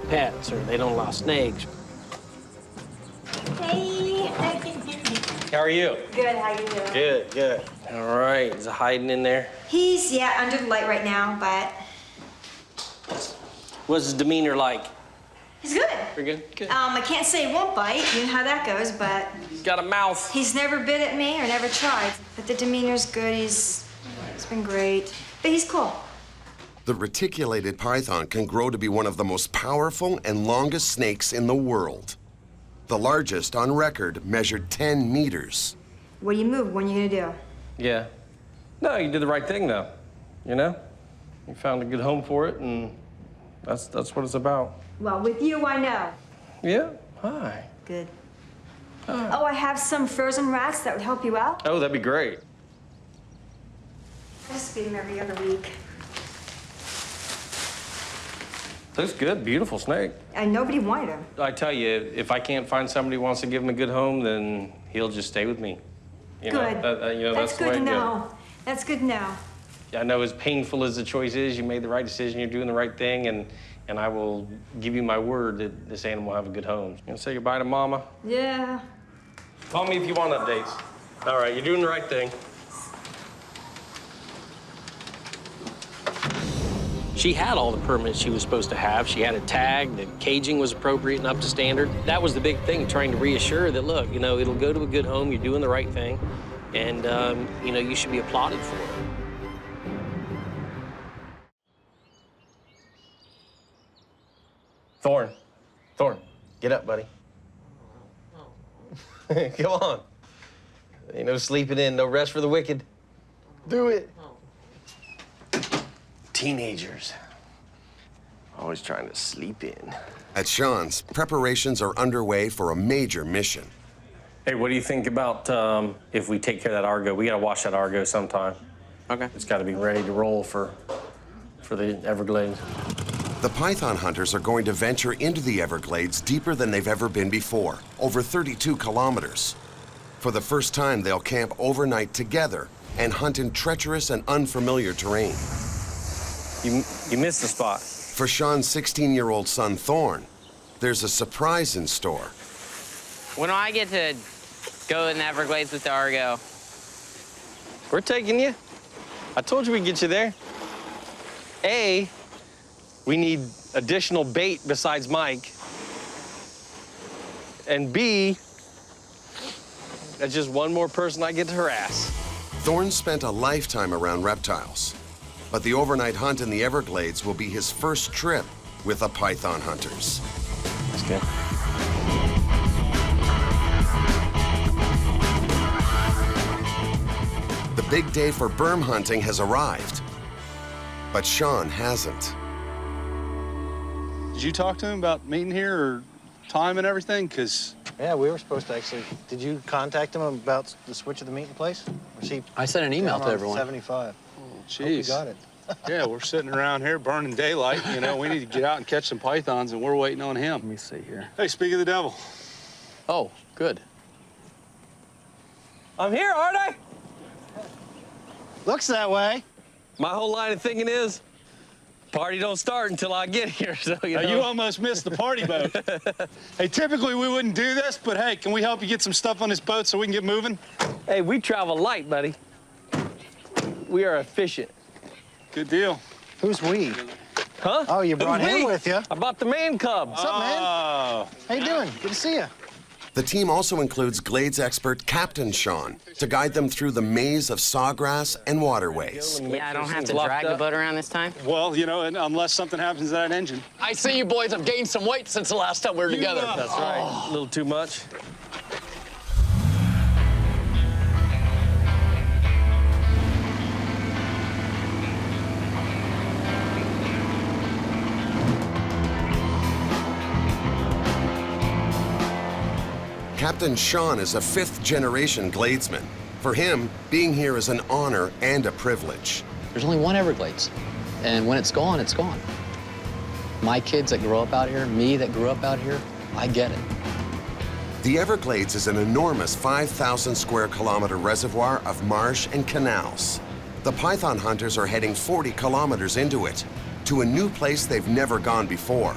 pets or they don't allow snakes. Hey. How are you? Good, how you doing? Good, good. All right, is it hiding in there? He's, yeah, under the light right now, but What's his demeanor like? he's good. Pretty good? Good. I can't say he won't bite, you know how that goes, but He's got a mouth. he's never bit at me or never tried. But the demeanor's good, he's been great. But he's cool. The reticulated python can grow to be one of the most powerful and longest snakes in the world. The largest on record measured 10 meters. What do you move? What are you gonna do? Yeah. No, you did the right thing, though. You know? You found a good home for it, and that's what it's about. Well, with you, I know. Yeah? Hi. Good. Oh, I have some frozen rats that would help you out. Oh, that'd be great. I just feed them every other week. Looks good. Beautiful snake. And nobody wanted him. I tell you, if I can't find somebody who wants to give him a good home, then he'll just stay with me. You Good. Know, you know, That's the good way to it goes. know. That's good to know. I know as painful as the choice is, you made the right decision, you're doing the right thing, and I will give you my word that this animal will have a good home. You gonna say goodbye to Mama? Yeah. Call me if you want updates. All right, you're doing the right thing. She had all the permits she was supposed to have. She had it tagged, the caging was appropriate and up to standard. That was the big thing, trying to reassure that, look, you know, it'll go to a good home, you're doing the right thing, and, you know, you should be applauded for it. Thorn, get up, buddy. Come on. Ain't no sleeping in, no rest for the wicked. Do it. Teenagers. Always trying to sleep in. At Shawn's, preparations are underway for a major mission. Hey, what do you think about if we take care of that Argo? We gotta wash that Argo sometime. Okay. It's gotta be ready to roll for the Everglades. The python hunters are going to venture into the Everglades deeper than they've ever been before, over 32 kilometers. For the first time, they'll camp overnight together and hunt in treacherous and unfamiliar terrain. You missed the spot. For Shawn's 16-year-old son, Thorn, there's a surprise in store. When do I get to go in the Everglades with the Argo? We're taking you. I told you we'd get you there. A, we need additional bait besides Mike. And B, that's just one more person I get to harass. Thorn spent a lifetime around reptiles, but the overnight hunt in the Everglades will be his first trip with the python hunters. That's good. The big day for Burm hunting has arrived, but Shawn hasn't. Did you talk to him about meeting here or time and everything? Because Yeah, we were supposed to actually. Did you contact him about the switch of the meeting place? Or see, I sent an email down to on everyone. 75. Jeez. Hope you got it. Yeah, we're sitting around here burning daylight. You know, we need to get out and catch some pythons, and we're waiting on him. Let me see here. Hey, speak of the devil. Oh, good. I'm here, aren't I? Looks that way. My whole line of thinking is, party don't start until I get here, so you know. You almost missed the party boat. Hey, typically we wouldn't do this, but hey, can we help you get some stuff on this boat so we can get moving? Hey, we travel light, buddy. We are efficient. Good deal. Who's we? Huh? Oh, you brought Who's him we? with you. I brought the man cub. What's up, man? Oh. How you doing? Good to see you. The team also includes Glades expert Captain Shawn to guide them through the maze of sawgrass and waterways. Yeah, I don't have to drag the boat around this time. Well, you know, unless something happens to that engine. I see you boys have gained some weight since the last time we were together. That's right. A little too much. Captain Shawn is a fifth-generation Gladesman. For him, being here is an honor and a privilege. There's only one Everglades, and when it's gone, it's gone. My kids that grow up out here, me that grew up out here, I get it. The Everglades is an enormous 5,000 square kilometer reservoir of marsh and canals. The python hunters are heading 40 kilometers into it, to a new place they've never gone before.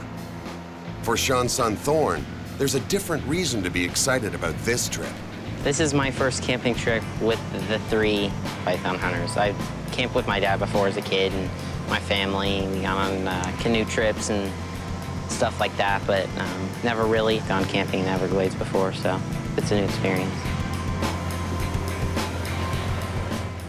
For Shawn's son Thorn, there's a different reason to be excited about this trip. This is my first camping trip with the 3 python hunters. I camped with my dad before as a kid and my family. We got on canoe trips and stuff like that, but never really gone camping in the Everglades before, so it's a new experience.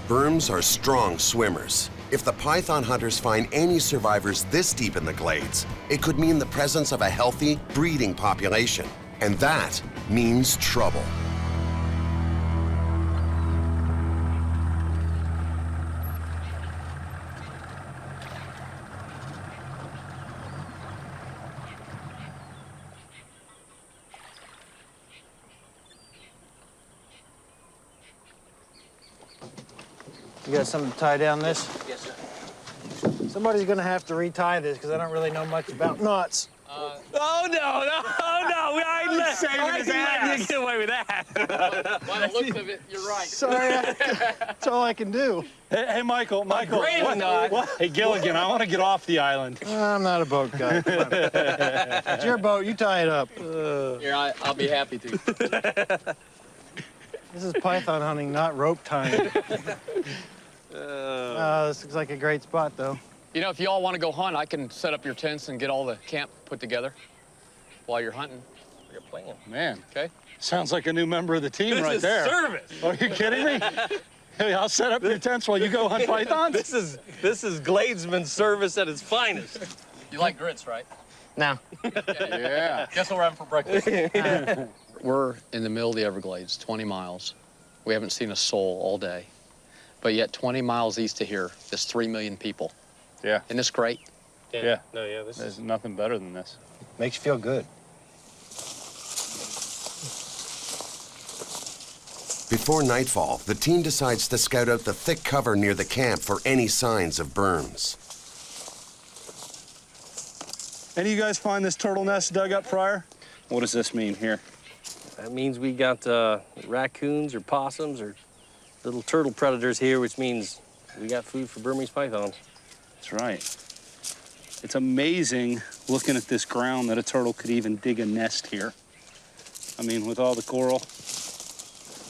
Burms are strong swimmers. If the python hunters find any survivors this deep in the glades, it could mean the presence of a healthy, breeding population. And that means trouble. You got something to tie down this? Yes, sir. Somebody's gonna have to retie this because I don't really know much about knots. Oh, no. I saving his ass. You get away with that. By the looks of it, you're right. Sorry, that's all I can do. Hey, Michael. Great What? Hey, Gilligan, I want to get off the island. I'm not a boat guy. Come on. It's your boat. You tie it up. Here, I'll be happy to. This is python hunting, not rope tying. This looks like a great spot, though. You know, if you all want to go hunt, I can set up your tents and get all the camp put together while you're hunting. Your plan. Man, Okay? sounds like a new member of the team right there. This is service. Are you kidding me? Hey, I'll set up your tents while you go hunt pythons. This is Gladesman service at its finest. You like grits, right? No. Yeah. Guess what we're having for breakfast? We're in the middle of the Everglades, 20 miles. We haven't seen a soul all day. But yet 20 miles east of here, there's 3 million people. Yeah. Isn't this great? Yeah. No, yeah, this There's nothing better than this. Makes you feel good. Before nightfall, the team decides to scout out the thick cover near the camp for any signs of Burms. Any of you guys find this turtle nest dug up prior? What does this mean here? That means we got raccoons or possums or little turtle predators here, which means we got food for Burmese pythons. That's right. It's amazing looking at this ground that a turtle could even dig a nest here. I mean, with all the coral.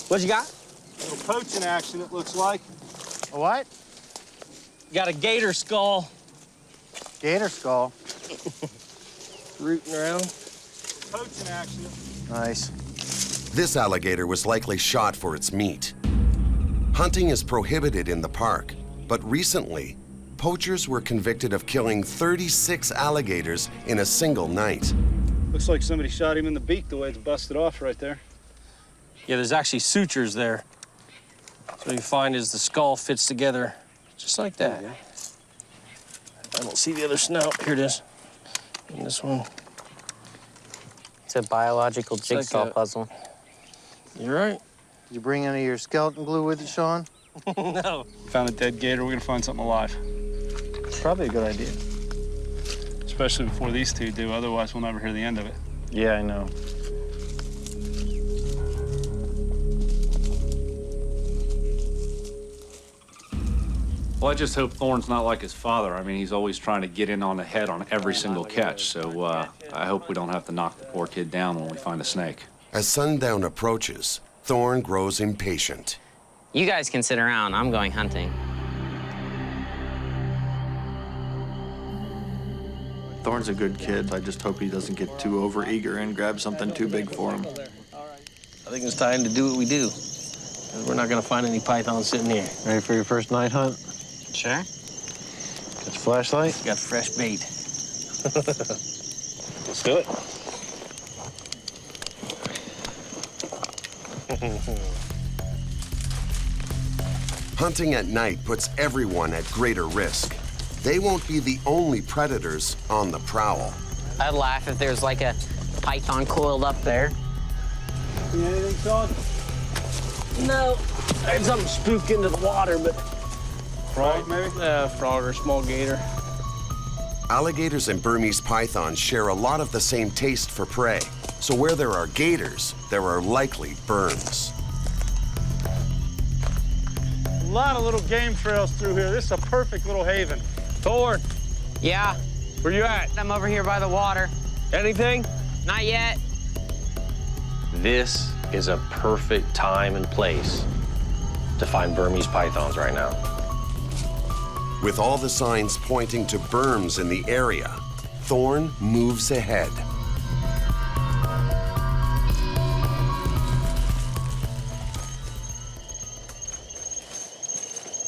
What you got? A little poaching action, it looks like. A what? Got a gator skull. Gator skull. Rooting around. Poaching action. Nice. This alligator was likely shot for its meat. Hunting is prohibited in the park, but recently, poachers were convicted of killing 36 alligators in a single night. Looks like somebody shot him in the beak the way it's busted off right there. Yeah, there's actually sutures there. So what you find is the skull fits together just like that. I don't see the other snout. Here it is. And this one. It's a biological jigsaw puzzle. You're right. Did you bring any of your skeleton glue with you, Shawn? No. Found a dead gator, we're gonna find something alive. Probably a good idea. Especially before these two do, otherwise we'll never hear the end of it. Yeah, I know. Well, I just hope Thorn's not like his father. I mean, he's always trying to get in on the head on every single catch, so I hope we don't have to knock the poor kid down when we find a snake. As sundown approaches, Thorn grows impatient. You guys can sit around. I'm going hunting. Thorn's a good kid. I just hope he doesn't get too overeager and grab something too big for him. I think it's time to do what we do. We're not gonna find any pythons sitting here. Ready for your first night hunt? Sure. Got your flashlight? Got fresh bait. Let's do it. Hunting at night puts everyone at greater risk. They won't be the only predators on the prowl. I'd laugh if there's like a python coiled up there. See anything, Shawn? No. I had something spook into the water, but... Frog, maybe? Frog or small gator. Alligators and Burmese pythons share a lot of the same taste for prey. So where there are gators, there are likely Burms. A lot of little game trails through here. This is a perfect little haven. Thorn, Yeah, where you at? I'm over here by the water. Anything? Not yet. This is a perfect time and place to find Burmese pythons right now. With all the signs pointing to Burms in the area, Thorn moves ahead.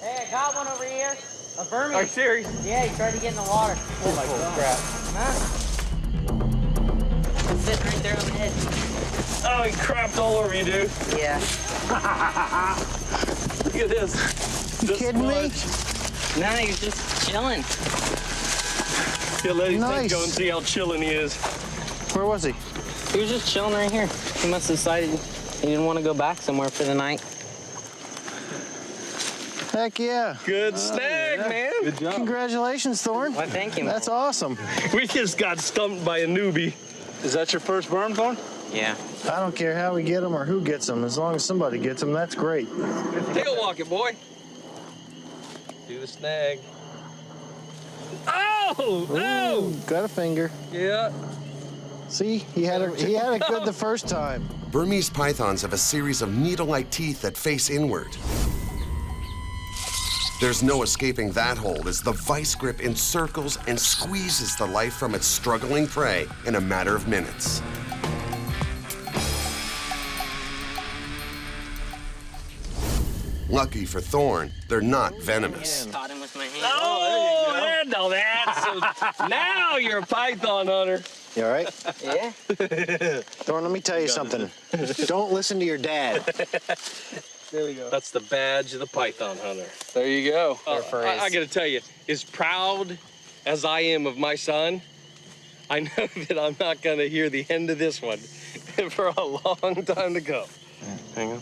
Hey, I got one over here. A Burmese. Are you serious? Yeah, he tried to get in the water. Oh my God. Huh? It's sitting right there on the edge. Oh, he crapped all over you, dude. Yeah. Look at this. You kidding me? No, he was just chilling. Yeah, let his Nice. head go and see how chilling he is. Where was he? He was just chilling right here. He must have decided he didn't want to go back somewhere for the night. Heck yeah. Good snag, man. Good job. Congratulations, Thorn. Why, thank you. That's awesome. We just got stumped by a newbie. Is that your first Burm, Thorn? Yeah. I don't care how we get them or who gets them. As long as somebody gets them, that's great. Tail walk it, boy. Do the snag. Oh! Oh! Got a finger. Yeah. See, he had it good the first time. Burmese pythons have a series of needle-like teeth that face inward. There's no escaping that hold as the vice grip encircles and squeezes the life from its struggling prey in a matter of minutes. Lucky for Thorn, they're not venomous. Caught him with my hand. Oh, there you go. That's so now you're a python hunter. You all right? Yeah. Thorn, let me tell you something. Don't listen to your dad. There we go. That's the badge of the python hunter. There you go. I got to tell you, as proud as I am of my son, I know that I'm not going to hear the end of this one for a long time to go. Hang on.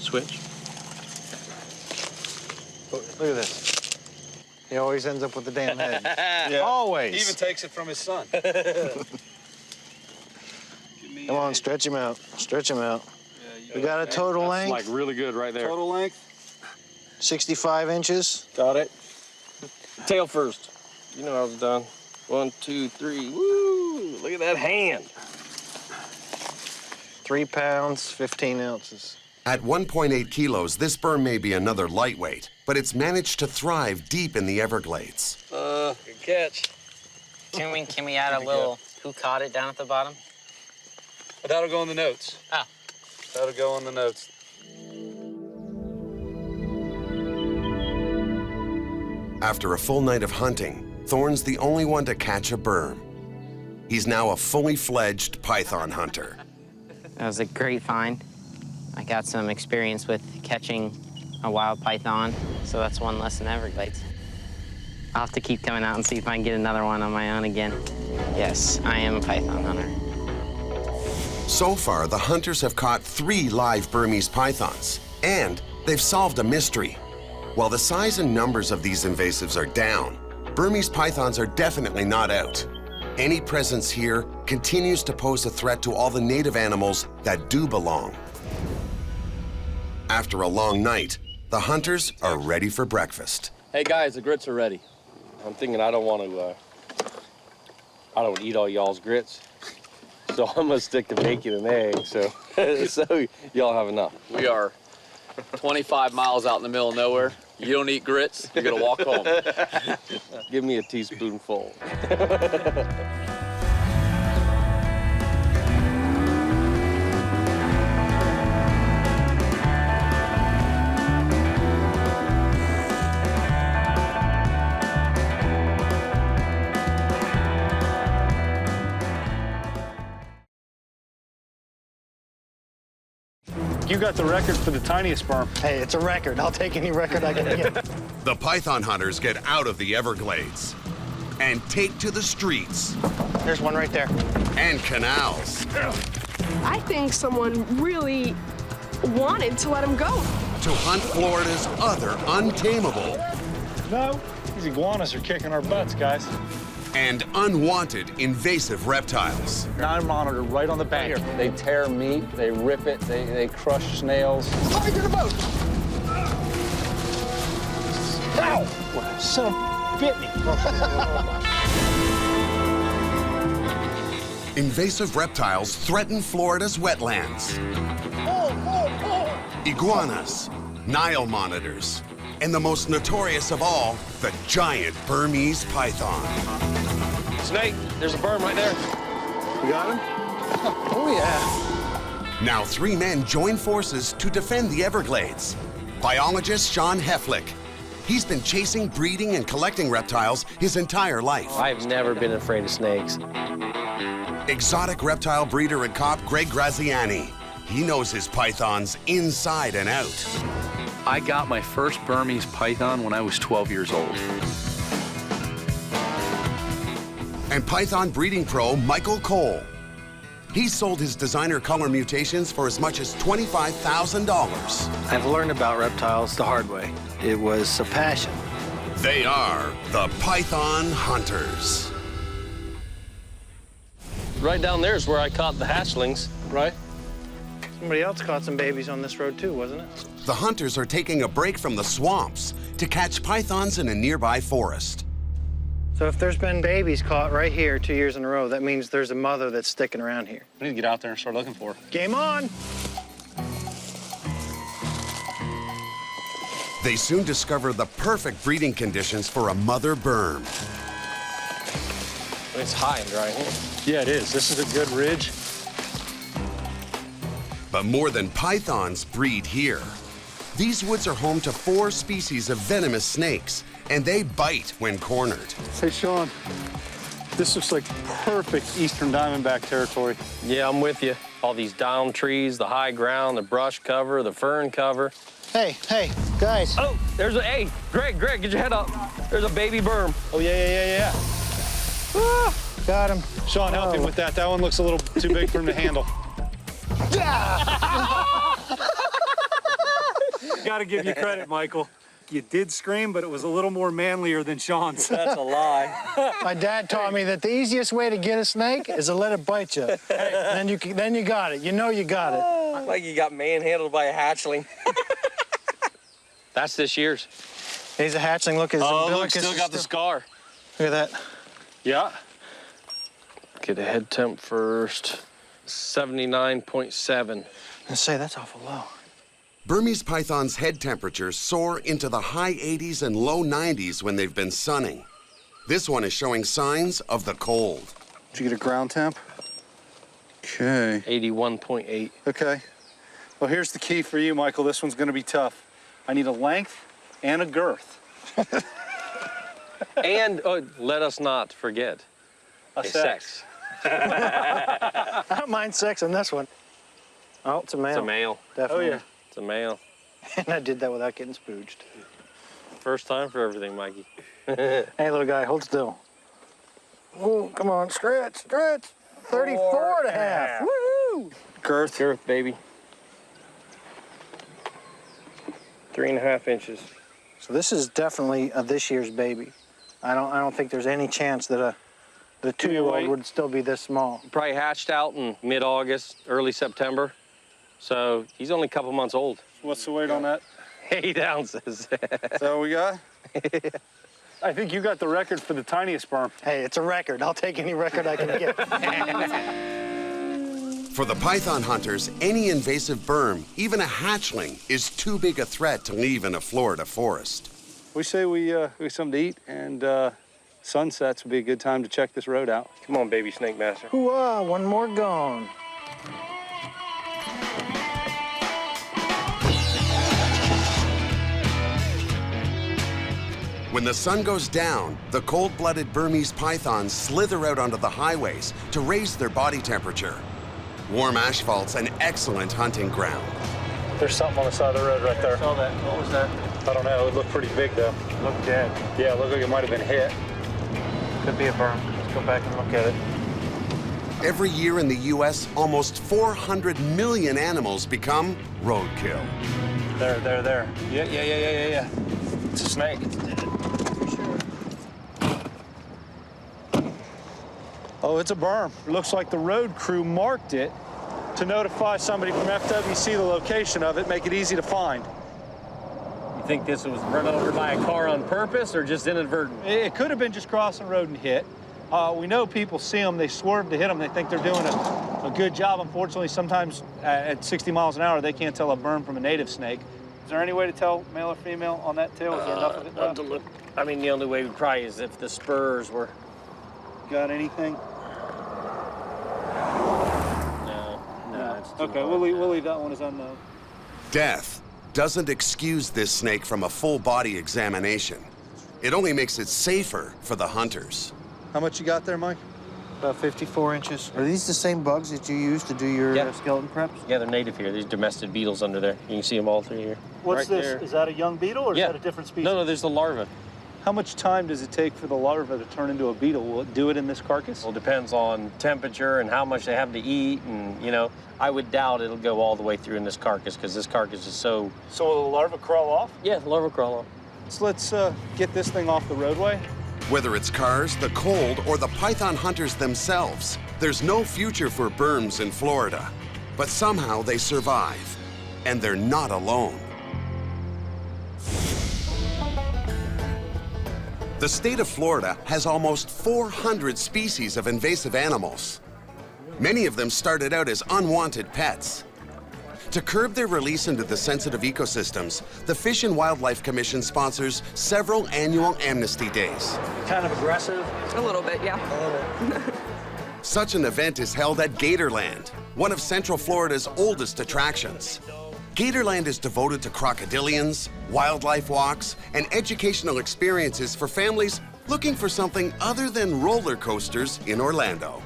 Switch. Look at this. He always ends up with the damn head. Yeah. Always. He even takes it from his son. Come on, stretch him out. Stretch him out. We got a total length. Like really good right there. Total length? 65 inches. Got it. Tail first. You know I was done. 1, 2, 3. Woo! Look at that hand. 3 pounds, 15 ounces. At 1.8 kilos, this Burm may be another lightweight, but it's managed to thrive deep in the Everglades. Good catch. Can we add a little who caught it down at the bottom? That'll go in the notes. Oh. That'll go on the notes. After a full night of hunting, Thorn's the only one to catch a Burm. He's now a fully fledged python hunter. That was a great find. I got some experience with catching a wild python, so that's one less in Everglades. I'll have to keep coming out and see if I can get another one on my own again. Yes, I am a python hunter. So far, the hunters have caught 3 live Burmese pythons, and they've solved a mystery. While the size and numbers of these invasives are down, Burmese pythons are definitely not out. Any presence here continues to pose a threat to all the native animals that do belong. After a long night, the hunters are ready for breakfast. Hey guys, the grits are ready. I'm thinking I don't eat all y'all's grits. So I'm gonna stick to bacon and eggs, so y'all have enough. We are 25 miles out in the middle of nowhere. You don't eat grits, you're gonna walk home. Give me a teaspoonful. think you got the record for the tiniest Burm. Hey, it's a record. I'll take any record I can get. The python hunters get out of the Everglades and take to the streets. There's one right there. And canals. I think someone really wanted to let him go. To hunt Florida's other untamable. No, these iguanas are kicking our butts, guys. And unwanted invasive reptiles. Nile monitor right on the bank. Right, they tear meat, they rip it, they crush snails. Fly to the boat! Ow! Son of bit me. Invasive reptiles threaten Florida's wetlands. Iguanas, Nile monitors, and the most notorious of all, the giant Burmese python. Snake, there's a Burm right there. You got him? Oh, yeah. Now 3 men join forces to defend the Everglades. Biologist Shawn. He's been chasing, breeding, and collecting reptiles his entire life. I've never been afraid of snakes. Exotic reptile breeder and cop Greg Graziani. He knows his pythons inside and out. I got my first Burmese python when I was 12 years old. And python breeding pro Michael Cole. He sold his designer color mutations for as much as $25,000. I've learned about reptiles the hard way. It was a passion. They are the Python Hunters. Right down there is where I caught the hatchlings. Right. Somebody else caught some babies on this road too, wasn't it? The hunters are taking a break from the swamps to catch pythons in a nearby forest. So if there's been babies caught right here 2 years in a row, that means there's a mother that's sticking around here. We need to get out there and start looking for her. Game on! They soon discover the perfect breeding conditions for a mother Burm. It's high and dry here. Yeah, it is. This is a good ridge. But more than pythons breed here. These woods are home to 4 species of venomous snakes, and they bite when cornered. Hey, Shawn, this looks like perfect eastern diamondback territory. Yeah, I'm with you. All these down trees, the high ground, the brush cover, the fern cover. Hey, guys. Oh, hey, Greg, get your head up. There's a baby Burm. Oh, yeah. Ah, got him. Shawn, help him with that. That one looks a little too big for him to handle. Gotta give you credit, Michael. You did scream, but it was a little more manlier than Shawn's. That's a lie. My dad taught me that the easiest way to get a snake is to let it bite you. Then you got it. You know you got it. Like you got manhandled by a hatchling. That's this year's. He's a hatchling. Look at his umbilic. Look, still got the scar. Look at that. Yeah. Get a head temp first. 79.7. Let's say that's awful low. Burmese pythons' head temperatures soar into the high 80s and low 90s when they've been sunning. This one is showing signs of the cold. Did you get a ground temp? Okay. 81.8. Okay. Well, here's the key for you, Michael. This one's going to be tough. I need a length and a girth. And let us not forget a sex. I don't mind sex on this one. Oh, it's a male. It's a male. Definitely. Oh, yeah. It's a male. And I did that without getting spooged. First time for everything, Mikey. Hey, little guy, hold still. Ooh, come on, stretch. 34 and a half. Woo! Girth, baby. 3.5 inches. So this is definitely this year's baby. I don't think there's any chance that the 2-year-old would still be this small. Probably hatched out in mid-August, early September. So he's only a couple months old. What's the weight on that? 8 ounces. Is that what we got? I think you got the record for the tiniest Burm. Hey, it's a record. I'll take any record I can get. For the python hunters, any invasive Burm, even a hatchling, is too big a threat to leave in a Florida forest. We say we get something to eat, and sunsets would be a good time to check this road out. Come on, baby snake master. Hoo-ah, one more gone. When the sun goes down, the cold-blooded Burmese pythons slither out onto the highways to raise their body temperature. Warm asphalt's an excellent hunting ground. There's something on the side of the road right there. I saw that. What was that? I don't know. It looked pretty big, though. Looked dead. Yeah, it looked like it might have been hit. Could be a berm. Let's go back and look at it. Every year in the U.S., almost 400 million animals become roadkill. There. Yeah. It's a snake. Oh, it's a berm. It looks like the road crew marked it to notify somebody from FWC the location of it, make it easy to find. You think this was run over by a car on purpose or just inadvertent? It could have been just crossing the road and hit. We know people see them, they swerve to hit them, they think they're doing a good job. Unfortunately, sometimes at 60 miles an hour, they can't tell a berm from a native snake. Is there any way to tell male or female on that tail? Is there enough of it left? To look. I mean, the only way would probably is if the spurs were... Got anything? No, it's too Okay, hard. we'll leave that one as unknown. Death doesn't excuse this snake from a full body examination. It only makes it safer for the hunters. How much you got there, Mike? About 54 inches. Are these the same bugs that you use to do your skeleton preps? Yeah, they're native here. These domestic beetles under there. You can see them all through here. What's Right this? there. Is that a young beetle or is that a different species? No, there's the larva. How much time does it take for the larva to turn into a beetle? Will it do it in this carcass? Well, it depends on temperature and how much they have to eat, and I would doubt it'll go all the way through in this carcass because this carcass is so. So will the larva crawl off? Yeah, the larva crawl off. So let's get this thing off the roadway. Whether it's cars, the cold, or the python hunters themselves, there's no future for berms in Florida. But somehow they survive, and they're not alone. The state of Florida has almost 400 species of invasive animals. Many of them started out as unwanted pets. To curb their release into the sensitive ecosystems, the Fish and Wildlife Commission sponsors several annual Amnesty Days. Kind of aggressive? A little bit, yeah. Such an event is held at Gatorland, one of Central Florida's oldest attractions. Gatorland is devoted to crocodilians, wildlife walks, and educational experiences for families looking for something other than roller coasters in Orlando.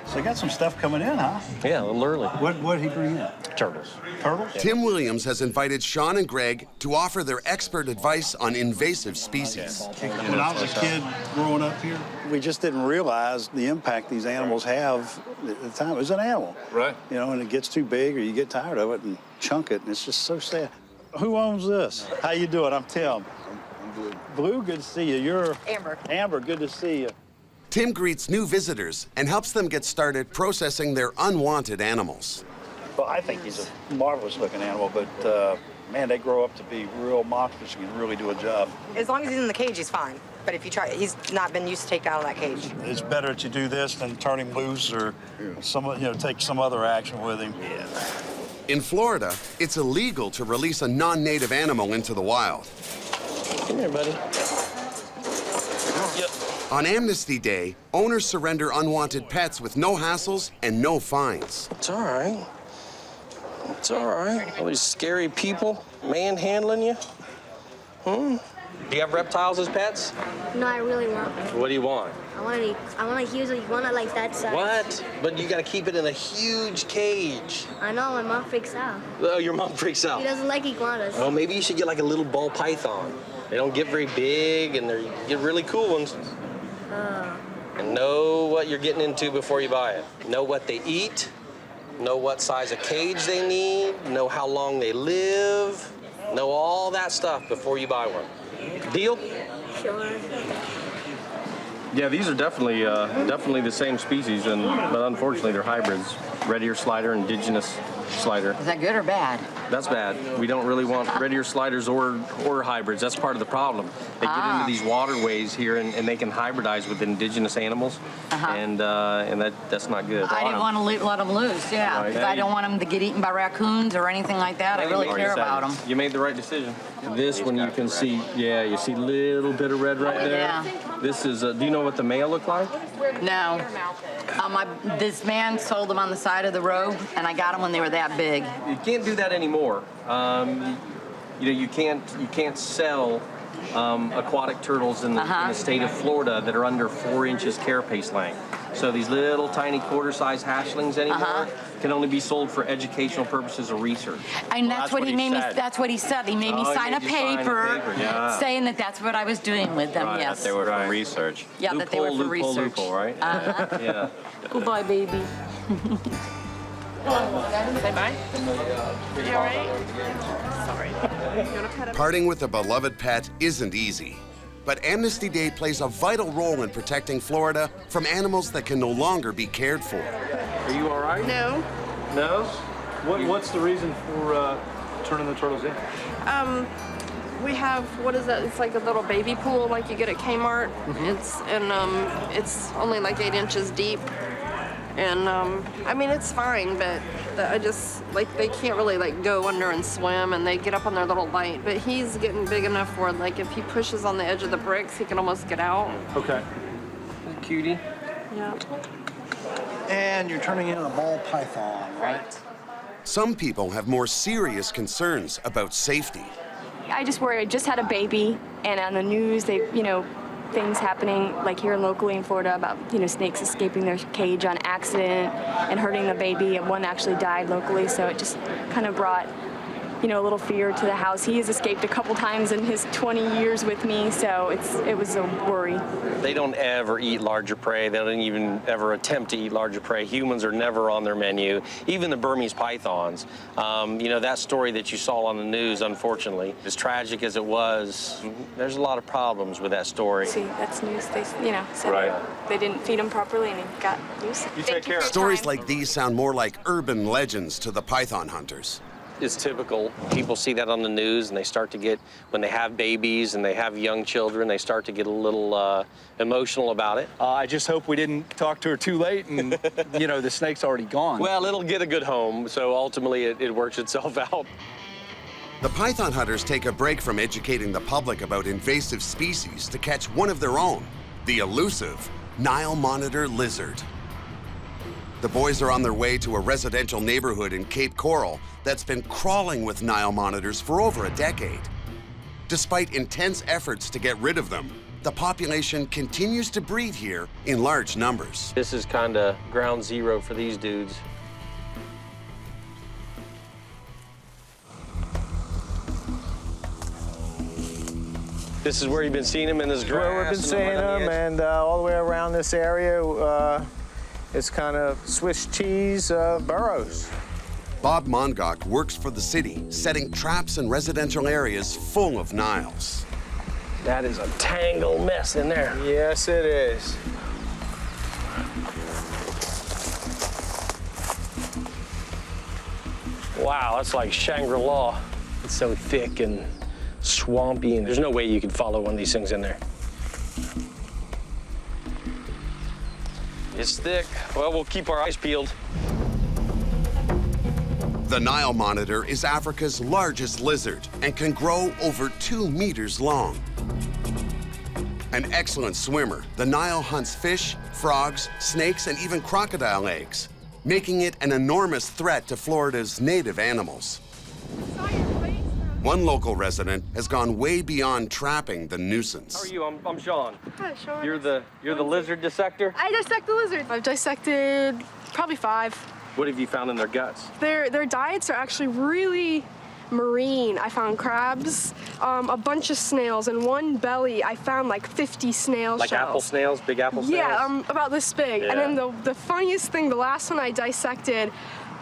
So you got some stuff coming in, huh? Yeah, a little early. What did he bring in? Turtles. Turtles? Tim Williams has invited Shawn and Greg to offer their expert advice on invasive species. When I was a kid growing up here, we just didn't realize the impact these animals have at the time. It was an animal. Right. And it gets too big or you get tired of it and chunk it, and it's just so sad. Who owns this? How you doing? I'm Tim. I'm Blue. Blue, good to see you. You're... Amber. Amber, good to see you. Tim greets new visitors and helps them get started processing their unwanted animals. Well, I think he's a marvelous-looking animal, but, man, they grow up to be real monsters and can really do a job. As long as he's in the cage, he's fine. But if you try, he's not been used to take out of that cage. It's better that you do this than turn him loose or take some other action with him. Yeah. In Florida, it's illegal to release a non-native animal into the wild. Come here, buddy. Yep. On Amnesty Day, owners surrender unwanted pets with no hassles and no fines. It's all right. It's all right. All these scary people manhandling you. Do you have reptiles as pets? No, I really want. What do you want? I want a huge iguana like that size. What? But you got to keep it in a huge cage. I know, my mom freaks out. Oh, your mom freaks out. She doesn't like iguanas. Oh, maybe you should get like a little ball python. They don't get very big, and you get really cool ones. And know what you're getting into before you buy it. Know what they eat, know what size of cage they need, know how long they live, know all that stuff before you buy one. Deal? Sure. Yeah, these are definitely the same species, but unfortunately they're hybrids. Red ear slider, indigenous slider. Is that good or bad? That's bad. We don't really want red ear sliders or hybrids. That's part of the problem. They get into these waterways here and they can hybridize with indigenous animals, and that's not good. I didn't want to let them loose, yeah, because I don't want them to get eaten by raccoons or anything like that. I really care about them. You made the right decision. This one you can see, you see a little bit of red right there. Yeah. This is, do you know what the male look like? No. This man sold them on the side of the road, and I got them when they were that big. You can't do that anymore. You can't sell aquatic turtles in the state of Florida that are under 4 inches carapace length. So these little tiny quarter-size hatchlings anymore can only be sold for educational purposes or research. And Well, that's what he made me. said. That's what he said. He made me Oh, he sign a made you sign a paper, yeah. saying that that's what I was doing with them. Right, Yes. that they were for research. Yeah, that they were for research. Loophole, right? Yeah. Goodbye, baby. Say bye. You all right? Sorry. You wanna pet him? Parting with a beloved pet isn't easy, but Amnesty Day plays a vital role in protecting Florida from animals that can no longer be cared for. Are you all right? No. No? What's the reason for turning the turtles in? We have, what is that? It's like a little baby pool like you get at Kmart. It's only like 8 inches deep. And I mean, it's fine, but I just, like, they can't really like go under and swim, and they get up on their little light. But he's getting big enough where, like, if he pushes on the edge of the bricks, he can almost get out. Okay. Cutie. Yeah. And you're turning in a ball python, right? Some people have more serious concerns about safety. I just worry. I just had a baby, and on the news, things happening like here locally in Florida about, snakes escaping their cage on accident and hurting the baby, and one actually died locally, so it just kind of brought, a little fear to the house. He has escaped a couple times in his 20 years with me, so it was a worry. They don't ever eat larger prey. They don't even ever attempt to eat larger prey. Humans are never on their menu. Even the Burmese pythons. That story that you saw on the news, unfortunately, as tragic as it was, there's a lot of problems with that story. See, that's news. They, said Right. they didn't feed him properly and he got loose. You take care. Stories like these sound more like urban legends to the python hunters. It's typical. People see that on the news, and they start to get, when they have babies and they have young children, they start to get a little emotional about it. I just hope we didn't talk to her too late and, the snake's already gone. Well, it'll get a good home, so ultimately it works itself out. The python hunters take a break from educating the public about invasive species to catch one of their own, the elusive Nile monitor lizard. The boys are on their way to a residential neighborhood in Cape Coral that's been crawling with Nile monitors for over a decade. Despite intense efforts to get rid of them, the population continues to breed here in large numbers. This is kind of ground zero for these dudes. This is where you've been seeing them in this grass? Where we've been seeing them, and all the way around this area, it's kind of Swiss cheese burrows. Bob Mongok works for the city, setting traps in residential areas full of Niles. That is a tangled mess in there. Yes, it is. Wow, that's like Shangri-La. It's so thick and swampy, and there's no way you could follow one of these things in there. It's thick. Well, we'll keep our eyes peeled. The Nile monitor is Africa's largest lizard and can grow over 2 meters long. An excellent swimmer, the Nile hunts fish, frogs, snakes, and even crocodile eggs, making it an enormous threat to Florida's native animals. One local resident has gone way beyond trapping the nuisance. How are you? I'm Shawn. Hi, Shawn. You're the lizard dissector? I dissect the lizard. I've dissected probably 5. What have you found in their guts? Their diets are actually really marine. I found crabs, a bunch of snails, and one belly I found like 50 snail like shells. Apple snails, big apple snails? Yeah, about this big. Yeah. And then the funniest thing, the last one I dissected,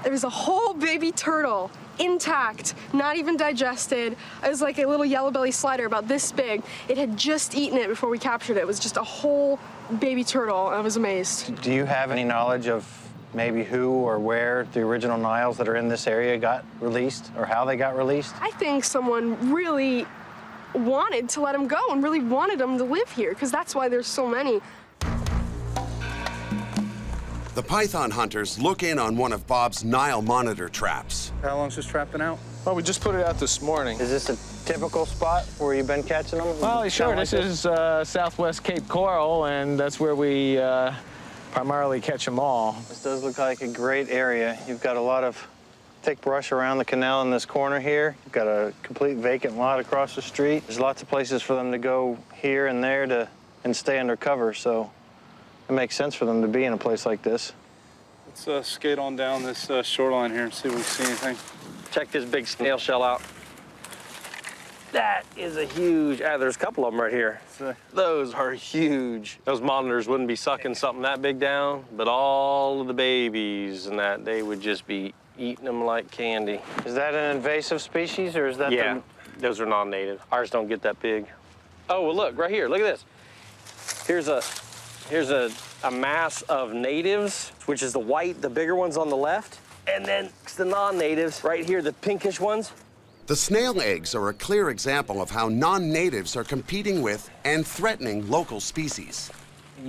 there was a whole baby turtle, intact, not even digested. It was like a little yellow belly slider about this big. It had just eaten it before we captured it. It was just a whole baby turtle. I was amazed. Do you have any knowledge of maybe who or where the original Niles that are in this area got released, or how they got released? I think someone really wanted to let them go and really wanted them to live here, because that's why there's so many. The python hunters look in on one of Bob's Nile monitor traps. How long's this trap been out? Well, we just put it out this morning. Is this a typical spot where you've been catching them? Well, sure. This is southwest Cape Coral, and that's where we primarily catch them all. This does look like a great area. You've got a lot of thick brush around the canal in this corner here. You've got a complete vacant lot across the street. There's lots of places for them to go here and there and stay under cover, so it makes sense for them to be in a place like this. Let's skate on down this shoreline here and see if we see anything. Check this big snail shell out. That is a huge, there's a couple of them right here. Those are huge. Those monitors wouldn't be sucking something that big down, but all of the babies and that, they would just be eating them like candy. Is that an invasive species, or is that Yeah, those are non-native. Ours don't get that big. Oh, well, look, right here, look at this. Here's a mass of natives, which is the white, the bigger ones on the left, and then it's the non-natives right here, the pinkish ones. The snail eggs are a clear example of how non-natives are competing with and threatening local species.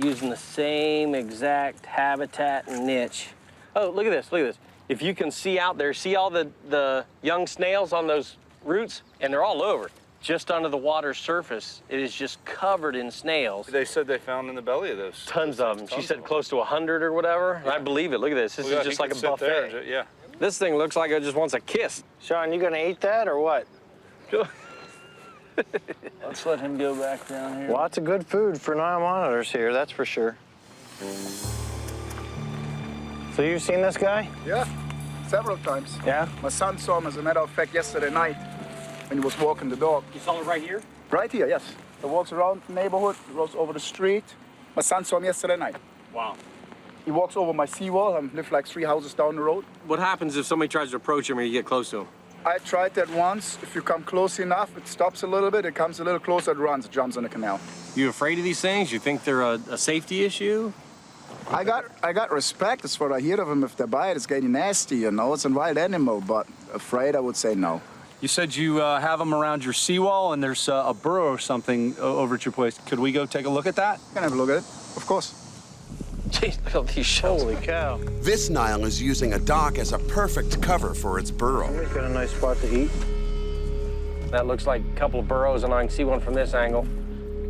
Using the same exact habitat and niche. Oh, look at this, look at this. If you can see out there, see all the young snails on those roots? And they're all over. Just under the water's surface, it is just covered in snails. They said they found in the belly of those. Tons of them. She said close to 100 or whatever. Yeah. I believe it. Look at this. This is just like a buffet. There. Yeah. This thing looks like it just wants a kiss. Shawn, you gonna eat that or what? Let's let him go back down here. Lots of good food for Nile monitors here, that's for sure. So you've seen this guy? Yeah, several times. Yeah? My son saw him, as a matter of fact, yesterday night when he was walking the dog. You saw it right here? Right here, yes. He walks around the neighborhood, goes over the street. My son saw him yesterday night. Wow. He walks over my seawall. I live like 3 houses down the road. What happens if somebody tries to approach him or you get close to him? I tried that once. If you come close enough, it stops a little bit. It comes a little closer, it runs, it jumps in the canal. You afraid of these things? You think they're a safety issue? I got respect. That's what I hear of them. If they bite, it's getting nasty, you know. It's a wild animal, but afraid, I would say no. You said you have them around your seawall, and there's a burrow or something over at your place. Could we go take a look at that? You can have a look at it, of course. Jeez, look at all these shells. Holy cow. This Nile is using a dock as a perfect cover for its burrow. He's got a nice spot to eat. That looks like a couple of burrows, and I can see one from this angle.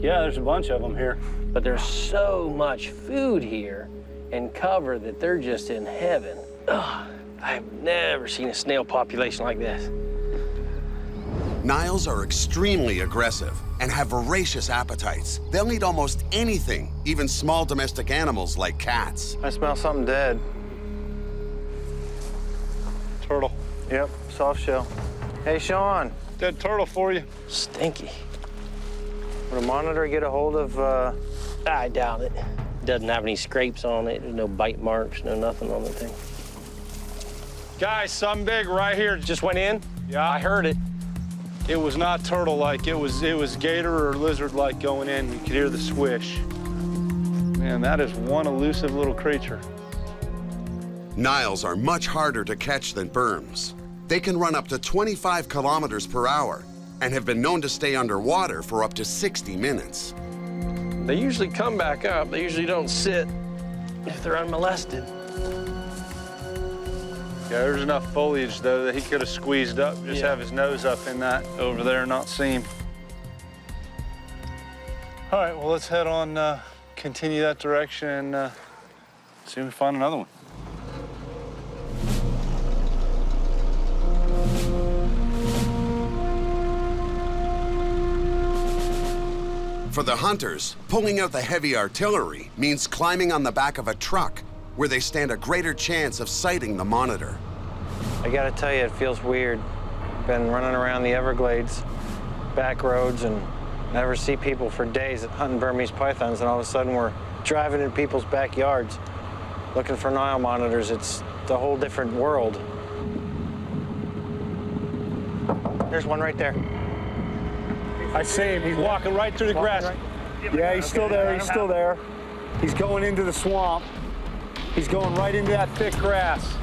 Yeah, there's a bunch of them here. But there's so much food here and cover that they're just in heaven. Ugh, I've never seen a snail population like this. Niles are extremely aggressive and have voracious appetites. They'll eat almost anything, even small domestic animals like cats. I smell something dead. Turtle. Yep, soft shell. Hey, Shawn. Dead turtle for you. Stinky. Would a monitor get a hold of, I doubt it. Doesn't have any scrapes on it. There's no bite marks, no nothing on the thing. Guys, something big right here. Just went in? Yeah. I heard it. It was not turtle-like. It was gator or lizard-like going in. You could hear the swish. Man, that is one elusive little creature. Niles are much harder to catch than Burms. They can run up to 25 kilometers per hour and have been known to stay underwater for up to 60 minutes. They usually come back up. They usually don't sit if they're unmolested. Yeah, there's enough foliage, though, that he could have squeezed up, just have his nose up in that over there and not see him. All right, well, let's head on, continue that direction, and see if we find another one. For the hunters, pulling out the heavy artillery means climbing on the back of a truck, where they stand a greater chance of sighting the monitor. I gotta tell you, it feels weird. Been running around the Everglades, back roads, and never see people for days hunting Burmese pythons, and all of a sudden we're driving in people's backyards looking for Nile monitors. It's a whole different world. There's one right there. I see him. He's walking right through the grass. Yeah, he's still there. He's still there. He's going into the swamp. He's going right into that thick grass.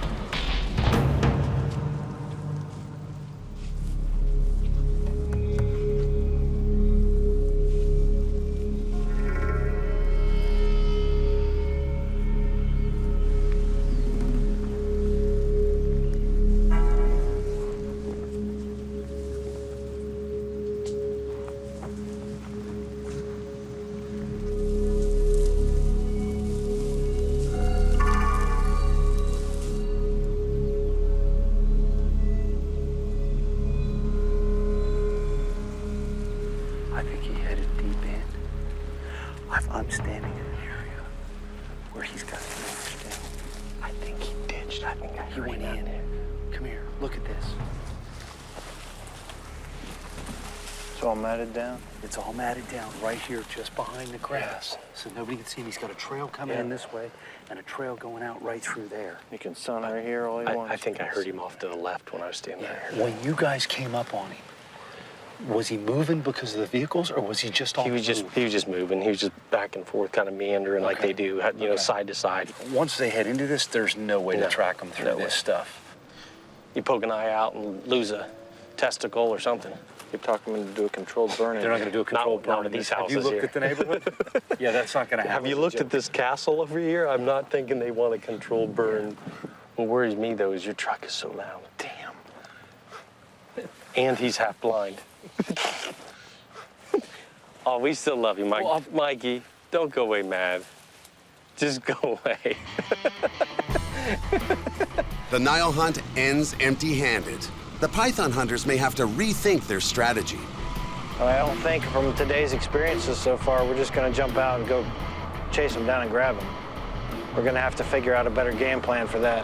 I'm standing in an area where he's got to understand. I think He went in. Come here, look at this. It's all matted down? It's all matted down right here, just behind the grass. So nobody can see him. He's got a trail coming in this way and a trail going out right through there. You can sun right here all you want. I think I heard him off to the left when I was standing there. When you guys came up on him, was he moving because of the vehicles, or was he just on He was just moving. He was just back and forth, kind of meandering like they do, you know, side to side. Once they head into this, there's no way to track them through this stuff. You poke an eye out and lose a testicle or something. You talk them into do a controlled burning. They're not going to do a controlled burn in these houses. Have you looked at the neighborhood? Yeah, that's not going to happen. Have you looked at this castle over here? I'm not thinking they want a controlled burn. What worries me, though, is your truck is so loud. Damn. And he's half blind. Oh, we still love you, Mike. Well, Mikey, don't go away mad. Just go away. The Nile hunt ends empty-handed. The python hunters may have to rethink their strategy. I don't think from today's experiences so far, we're just going to jump out and go chase them down and grab them. We're going to have to figure out a better game plan for that.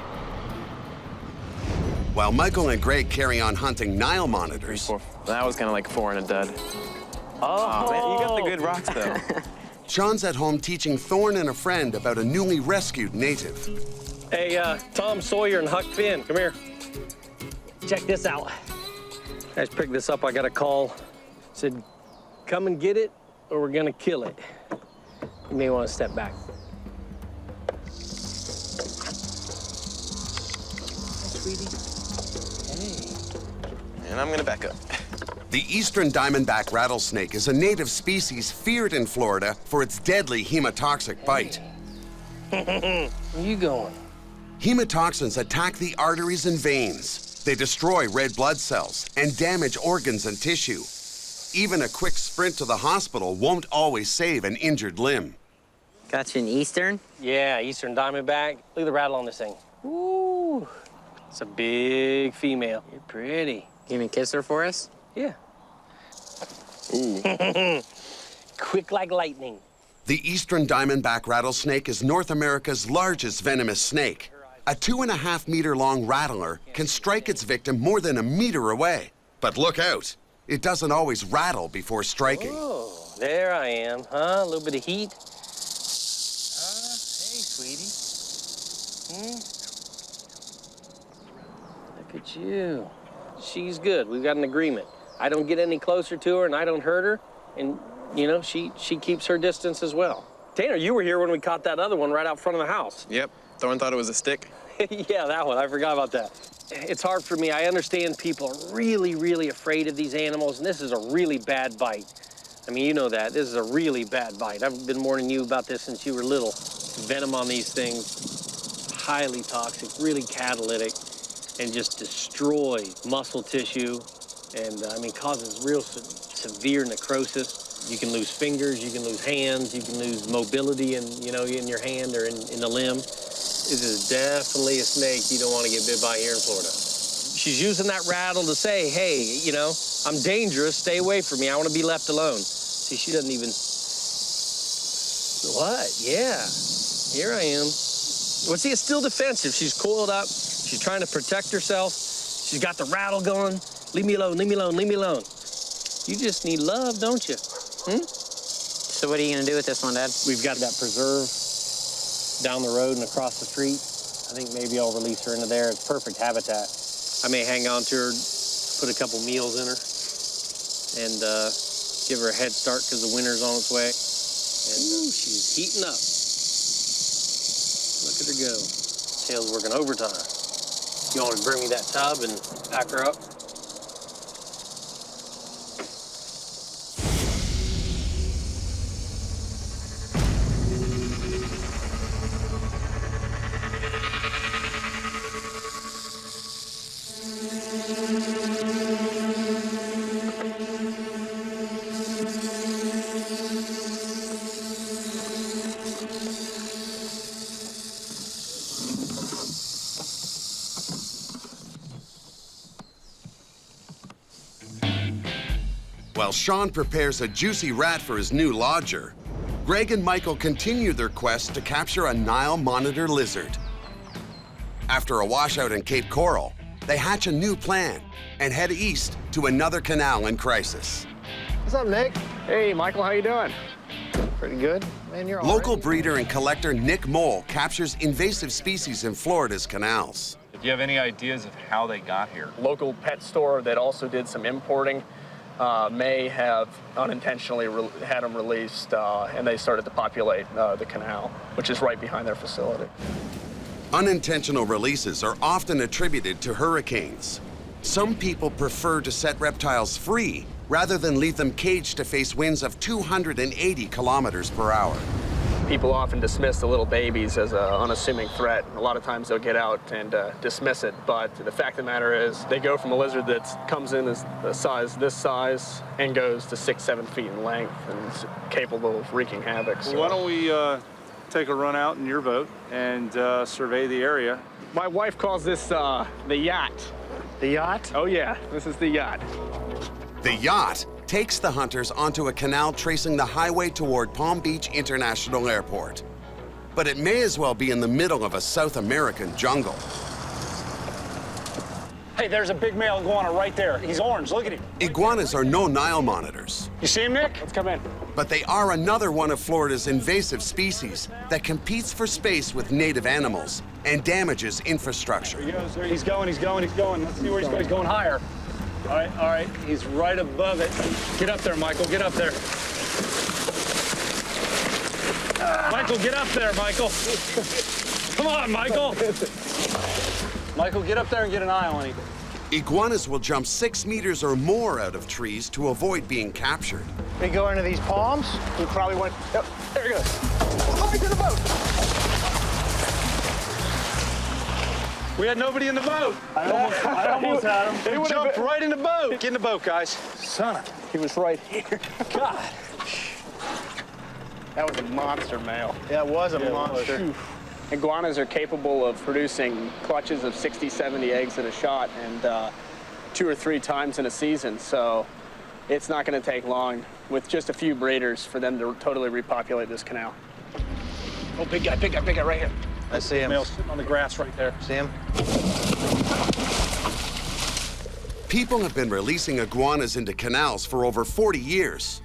While Michael and Greg carry on hunting Nile monitors. That was kind of like 4 and a dud. Oh, man, you got the good rocks, though. Shawn's at home teaching Thorne and a friend about a newly rescued native. Hey, Tom Sawyer and Huck Finn, come here. Check this out. Guys, pick this up. I got a call. Said, come and get it, or we're gonna kill it. You may want to step back. And I'm gonna back up. The eastern diamondback rattlesnake is a native species feared in Florida for its deadly hemotoxic bite. Where you going? Hemotoxins attack the arteries and veins. They destroy red blood cells and damage organs and tissue. Even a quick sprint to the hospital won't always save an injured limb. Got you an eastern? Yeah, eastern diamondback. Look at the rattle on this thing. Ooh, it's a big female. You're pretty. You gonna kiss her for us? Yeah. Ooh. Quick like lightning. The eastern diamondback rattlesnake is North America's largest venomous snake. A 2.5-meter-long rattler can strike its victim more than a meter away. But look out, it doesn't always rattle before striking. Oh, there I am, huh? A little bit of heat. Hey, sweetie. Look at you. She's good. We've got an agreement. I don't get any closer to her, and I don't hurt her. And, you know, she keeps her distance as well. Tanner, you were here when we caught that other one right out front of the house. Yep. Thorne thought it was a stick. Yeah, that one. I forgot about that. It's hard for me. I understand people are really, really afraid of these animals, and this is a really bad bite. I mean, you know that. This is a really bad bite. I've been warning you about this since you were little. Venom on these things, highly toxic, really catalytic, and just destroy muscle tissue, and, I mean, causes real severe necrosis. You can lose fingers, you can lose hands, you can lose mobility in, you know, in your hand or in the limb. This is definitely a snake you don't want to get bit by here in Florida. She's using that rattle to say, hey, you know, I'm dangerous, stay away from me, I want to be left alone. See, she doesn't even... What? Yeah, here I am. Well, see, it's still defensive. She's coiled up, she's trying to protect herself. She's got the rattle going. Leave me alone, leave me alone, leave me alone. You just need love, don't you? So what are you gonna do with this one, Dad? We've got that preserve down the road and across the street. I think maybe I'll release her into there. It's perfect habitat. I may hang on to her, put a couple meals in her, and give her a head start because the winter's on its way. And she's heating up. Look at her go. Tail's working overtime. You want to bring me that tub and pack her up? While Shawn prepares a juicy rat for his new lodger, Greg and Michael continue their quest to capture a Nile monitor lizard. After a washout in Cape Coral, they hatch a new plan and head east to another canal in crisis. What's up, Nick? Hey, Michael, how you doing? Pretty good. Man, you're all Local right. breeder and collector Nick Mole captures invasive species in Florida's canals. Do you have any ideas of how they got here? Local pet store that also did some importing may have unintentionally had them released, and they started to populate the canal, which is right behind their facility. Unintentional releases are often attributed to hurricanes. Some people prefer to set reptiles free rather than leave them caged to face winds of 280 kilometers per hour. People often dismiss the little babies as an unassuming threat. A lot of times they'll get out and dismiss it, but the fact of the matter is they go from a lizard that comes in as this size and goes to 6-7 feet in length and is capable of wreaking havoc. So. Why don't we take a run out in your boat and survey the area? My wife calls this the yacht. The yacht? Oh yeah, this is the yacht. The yacht takes the hunters onto a canal tracing the highway toward Palm Beach International Airport. But it may as well be in the middle of a South American jungle. Hey, there's a big male iguana right there. He's orange, look at him. Iguanas are no Nile monitors. You see him, Nick? Let's come in. But they are another one of Florida's invasive species that competes for space with native animals and damages infrastructure. There he goes, there he's going. Let's see where he's going. He's going higher. All right, he's right above it. Get up there, Michael, get up there. Michael, get up there, Michael. Come on, Michael. Michael, get up there and get an eye on him. Iguanas will jump 6 meters or more out of trees to avoid being captured. We go into these palms. We probably went, oh, there he goes. Oh, to the boat. We had nobody in the boat. I almost had him. He jumped right in the boat. Get in the boat, guys. Son of a... He was right here. God. That was a monster male. Yeah, it was a monster. Iguanas are capable of producing clutches of 60, 70 eggs at a shot and 2 or 3 times in a season. So it's not going to take long with just a few breeders for them to totally repopulate this canal. Oh, big guy right here. I see him. Male sitting on the grass right there. See him? People have been releasing iguanas into canals for over 40 years.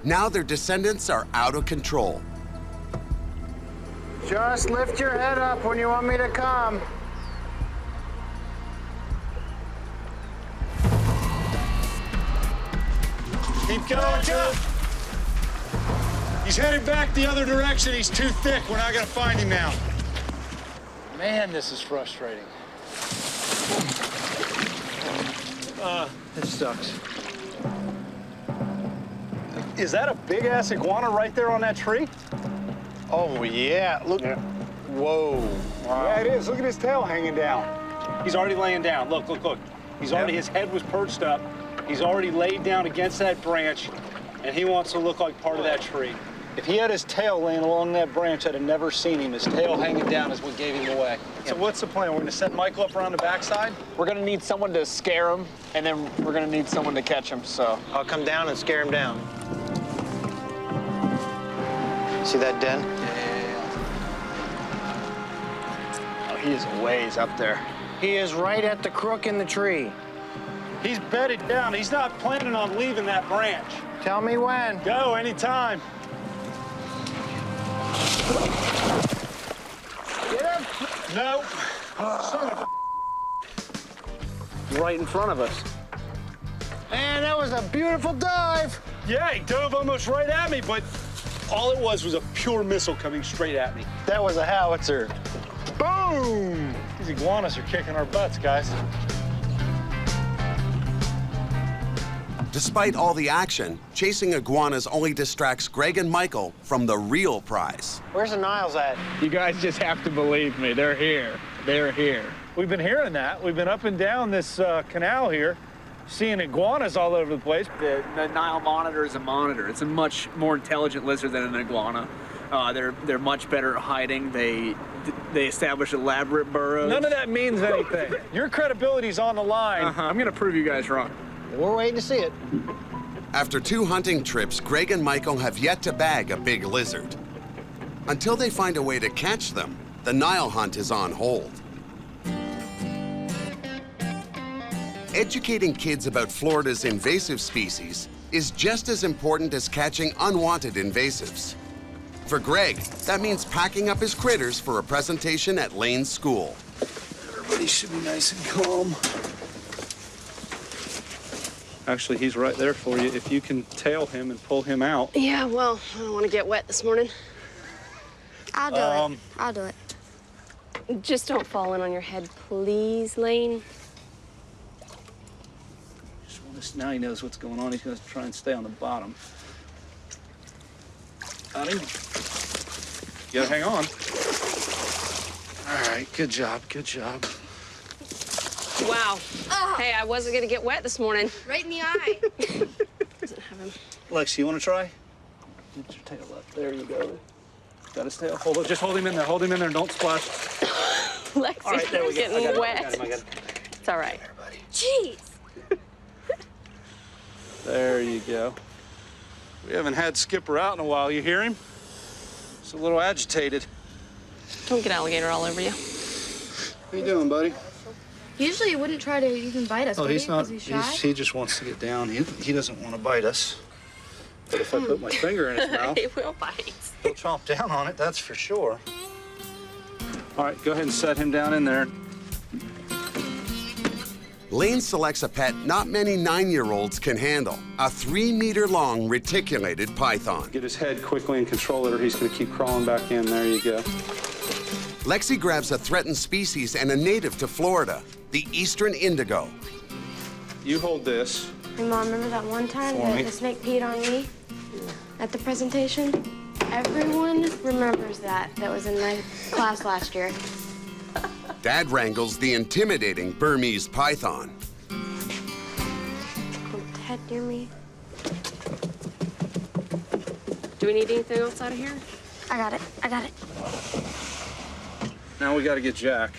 Now their descendants are out of control. Just lift your head up when you want me to come. Keep going, Joe. He's headed back the other direction. He's too thick. We're not going to find him now. Man, this is frustrating. This sucks. Is that a big-ass iguana right there on that tree? Oh, yeah. Look. Yeah. Whoa. Wow. Yeah, it is. Look at his tail hanging down. He's already laying down. Look. He's already, his head was perched up. He's already laid down against that branch, and he wants to look like part of that tree. If he had his tail laying along that branch, I'd have never seen him. His tail hanging down is what gave him away. So what's the plan? We're gonna set Michael up around the backside? We're going to need someone to scare him, and then we're going to need someone to catch him, so. I'll come down and scare him down. See that den? Oh, he is a ways up there. He is right at the crook in the tree. He's bedded down. He's not planning on leaving that branch. Tell me when. Go, anytime. Get him. No. Son of Right in front of us. Man, that was a beautiful dive. Yeah, he dove almost right at me, but all it was a pure missile coming straight at me. That was a howitzer. Boom! These iguanas are kicking our butts, guys. Despite all the action, chasing iguanas only distracts Greg and Michael from the real prize. Where's the Niles at? You guys just have to believe me. They're here. They're here. We've been hearing that. We've been up and down this canal here, seeing iguanas all over the place. The Nile monitor is a monitor. It's a much more intelligent lizard than an iguana. They're much better at hiding. They establish elaborate burrows. None of that means anything. Your credibility's on the line. I'm going to prove you guys wrong. We're waiting to see it. After 2 hunting trips, Greg and Michael have yet to bag a big lizard. Until they find a way to catch them, the Nile hunt is on hold. Educating kids about Florida's invasive species is just as important as catching unwanted invasives. For Greg, that means packing up his critters for a presentation at Lane's school. Everybody should be nice and calm. Actually, he's right there for you. If you can tail him and pull him out. Yeah, well, I don't want to get wet this morning. I'll do it. I'll do it. Just don't fall in on your head, please, Lane. Now he knows what's going on. He's going to try and stay on the bottom. Got him. You gotta hang on. All right, good job, good job. Wow. Hey, I wasn't gonna get wet this morning. Right in the eye. Doesn't have him. Lexi, you want to try? Get your tail up. There you go. Got his tail. Hold it. Just hold him in there. Hold him in there. Don't splash. Lexi, all right, there we go. getting wet. I got him. It's all right. Jeez. There you go. We haven't had Skipper out in a while. You hear him? He's a little agitated. Don't get alligator all over you. How you doing, buddy? Usually he wouldn't try to even bite us. Oh, would he's he? not. Is he shy? He just wants to get down. He doesn't want to bite us. But if I put my finger in his mouth, He will bite. he'll chomp down on it, that's for sure. All right, go ahead and set him down in there. Lane selects a pet not many 9-year-olds can handle, a 3-meter-long reticulated python. Get his head quickly and control it, or he's going to keep crawling back in. There you go. Lexi grabs a threatened species and a native to Florida, the eastern indigo. You hold this. Hey, Mom, remember that one time that the snake peed on me at the presentation? Everyone remembers that. That was in my class last year. Dad wrangles the intimidating Burmese python. Don't head near me. Do we need anything else out of here? I got it. I got it. Now we got to get Jack.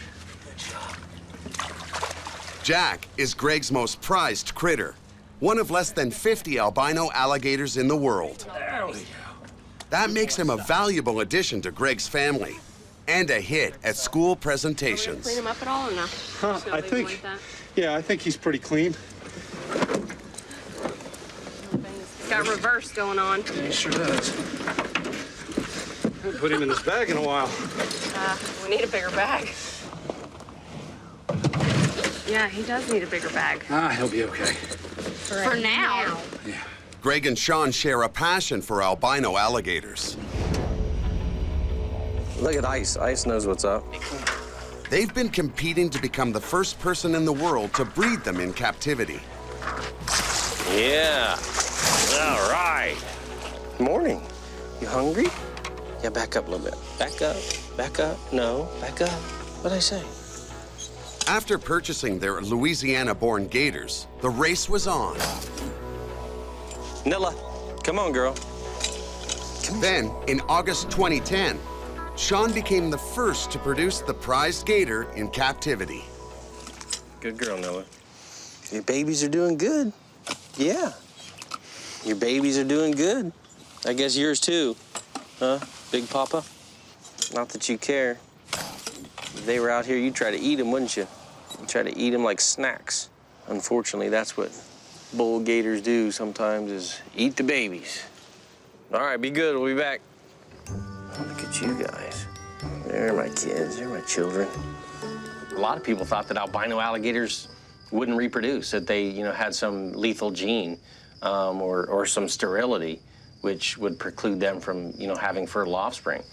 Jack is Greg's most prized critter, one of less than 50 albino alligators in the world. There we go. That makes him a valuable addition to Greg's family and a hit at school presentations. Clean him up at all or no? I think, yeah, I think he's pretty clean. He's got reverse going on. Yeah, he sure does. Haven't put him in this bag in a while. We need a bigger bag. Yeah, he does need a bigger bag. He'll be okay. For now. Yeah. Greg and Shawn share a passion for albino alligators. Look at Ice. Ice knows what's up. They've been competing to become the first person in the world to breed them in captivity. Yeah. All right. Morning. You hungry? Yeah, back up a little bit. Back up. Back up. No, back up. What'd I say? After purchasing their Louisiana-born gators, the race was on. Nilla, come on, girl. Then, in August 2010, Shawn became the first to produce the prized gator in captivity. Good girl, Nilla. Your babies are doing good. Yeah. Your babies are doing good. I guess yours too. Huh, Big Papa? Not that you care. If they were out here, you'd try to eat them, wouldn't you? You'd try to eat them like snacks. Unfortunately, that's what bull gators do sometimes, is eat the babies. All right, be good. We'll be back. Oh, look at you guys. They're my kids. They're my children. A lot of people thought that albino alligators wouldn't reproduce, that they, had some lethal gene or some sterility, which would preclude them from, having fertile offspring.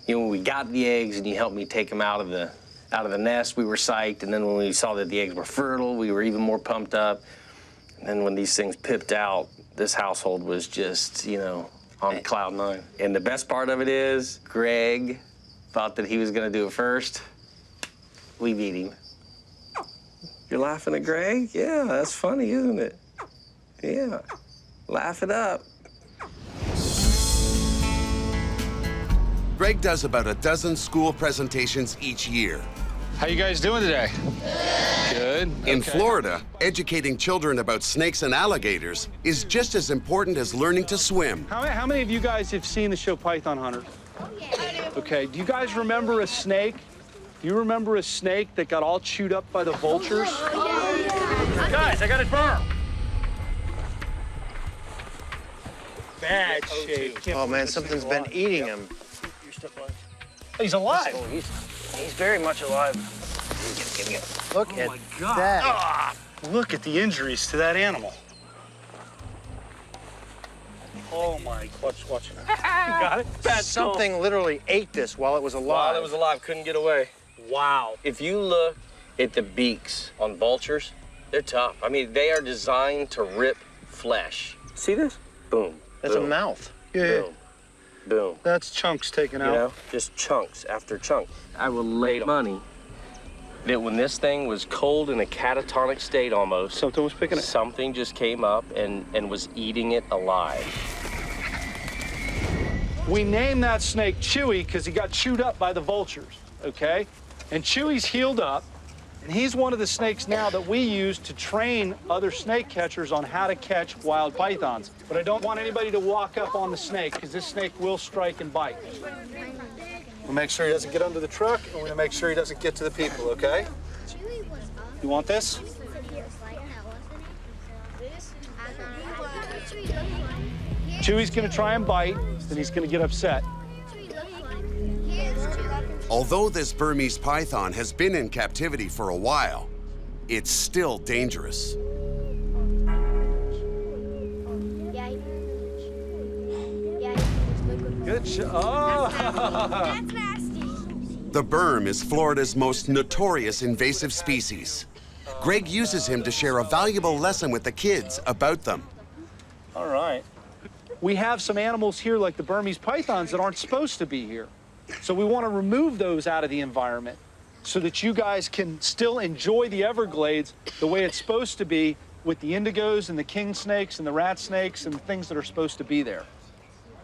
When we got the eggs and you helped me take them out of the nest, we were psyched. And then when we saw that the eggs were fertile, we were even more pumped up. And then when these things pipped out, this household was just, on cloud 9. And the best part of it is, Greg thought that he was gonna do it first. We beat him. You're laughing at Greg? Yeah, that's funny, isn't it? Yeah, laugh it up. Greg does about a dozen school presentations each year. How you guys doing today? Good. In Florida, educating children about snakes and alligators is just as important as learning to swim. How many of you guys have seen the show Python Hunter? Oh, yeah. Okay, do you guys remember a snake? Do you remember a snake that got all chewed up by the vultures? Guys, I got it Burm. Bad shape. Oh man, something's been eating him. He's alive. Oh, he's very much alive. Look at that. Ah, look at the injuries to that animal. Oh my, watch. You got it? Something literally ate this while it was alive. While it was alive, couldn't get away. Wow. If you look at the beaks on vultures, they're tough. I mean, they are designed to rip flesh. See this? Boom. That's a mouth. Yeah. Boom. Boom. That's chunks taken out. You know, just chunks after chunk. I will lay money that when this thing was cold in a catatonic state almost, something was picking it. Something just came up and was eating it alive. We named that snake Chewy because he got chewed up by the vultures, okay? And Chewy's healed up, and he's one of the snakes now that we use to train other snake catchers on how to catch wild pythons. But I don't want anybody to walk up on the snake because this snake will strike and bite. We'll make sure he doesn't get under the truck, and we're gonna make sure he doesn't get to the people, okay? You want this? Chewy's gonna try and bite, then he's gonna get upset. Although this Burmese python has been in captivity for a while, it's still dangerous. Good shot. Oh! The Burm is Florida's most notorious invasive species. Greg uses him to share a valuable lesson with the kids about them. All right. We have some animals here like the Burmese pythons that aren't supposed to be here. So we want to remove those out of the environment so that you guys can still enjoy the Everglades the way it's supposed to be with the indigos and the king snakes and the rat snakes and the things that are supposed to be there.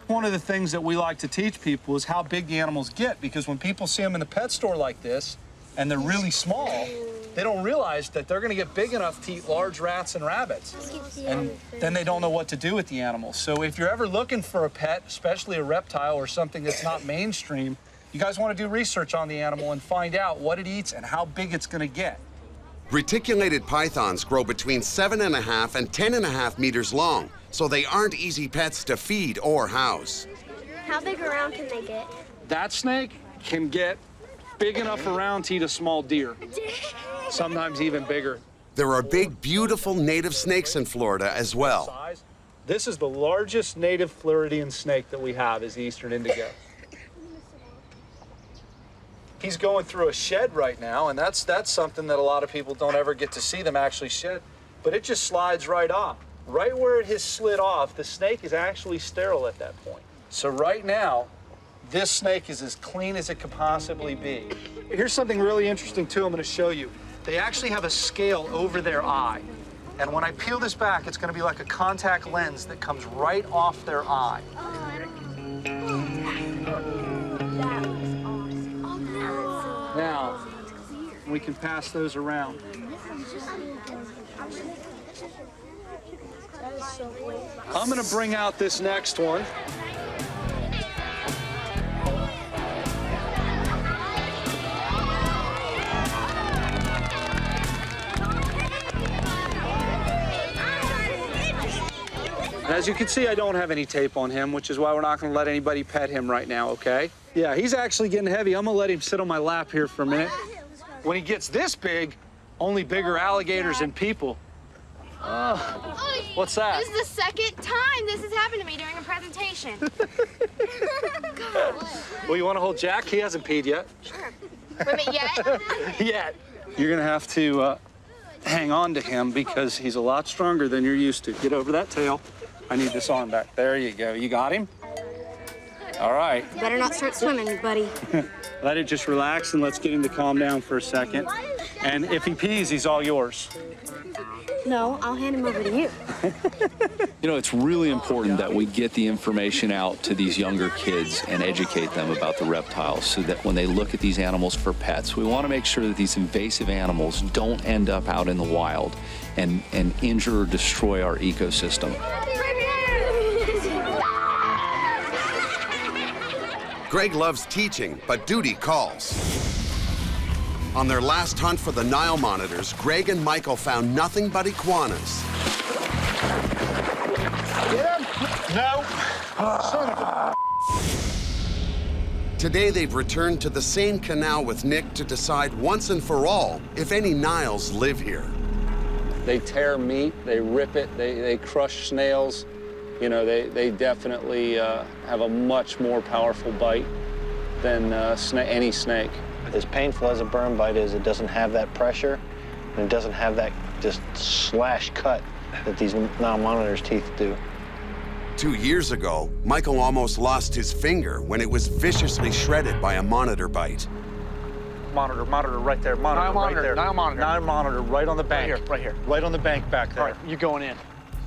One of the things that we like to teach people is how big the animals get, because when people see them in the pet store like this and they're really small, they don't realize that they're going to get big enough to eat large rats and rabbits. And then they don't know what to do with the animals. So if you're ever looking for a pet, especially a reptile or something that's not mainstream, you guys want to do research on the animal and find out what it eats and how big it's going to get. Reticulated pythons grow between 7.5 and 10.5 meters long, so they aren't easy pets to feed or house. How big around can they get? That snake can get big enough around to eat a small deer, sometimes even bigger. There are big, beautiful native snakes in Florida as well. This is the largest native Floridian snake that we have, is the eastern indigo. He's going through a shed right now, and that's something that a lot of people don't ever get to see them actually shed, but it just slides right off. Right where it has slid off, the snake is actually sterile at that point. So right now, this snake is as clean as it could possibly be. Here's something really interesting too I'm going to show you. They actually have a scale over their eye. And when I peel this back, it's going to be like a contact lens that comes right off their eye. Now, we can pass those around. I'm going to bring out this next one. As you can see, I don't have any tape on him, which is why we're not going to let anybody pet him right now, okay? Yeah, he's actually getting heavy. I'm going to let him sit on my lap here for a minute. When he gets this big, only bigger alligators and people. What's that? This is the second time this has happened to me during a presentation. Well, you want to hold Jack? He hasn't peed yet. Sure. Wait a minute, yet? Yet. You're going to have to hang on to him because he's a lot stronger than you're used to. Get over that tail. I need this arm back. There you go. You got him? All right. Better not start swimming, buddy. Let it just relax and let's get him to calm down for a second. And if he pees, he's all yours. No, I'll hand him over to you. You know, it's really important that we get the information out to these younger kids and educate them about the reptiles so that when they look at these animals for pets, we want to make sure that these invasive animals don't end up out in the wild and injure or destroy our ecosystem. Greg loves teaching, but duty calls. On their last hunt for the Nile monitors, Greg and Michael found nothing but iguanas. Get him! No! Son of a... Today, they've returned to the same canal with Nick to decide once and for all if any Niles live here. They tear meat, they rip it, they crush snails. You know, they definitely have a much more powerful bite than any snake. As painful as a burm bite is, it doesn't have that pressure, and it doesn't have that just slash cut that these Nile monitor's teeth do. 2 years ago, Michael almost lost his finger when it was viciously shredded by a monitor bite. Monitor right there. Monitor right there. Nile monitor right on the bank. Right here. Right on the bank back there. All right, you're going in.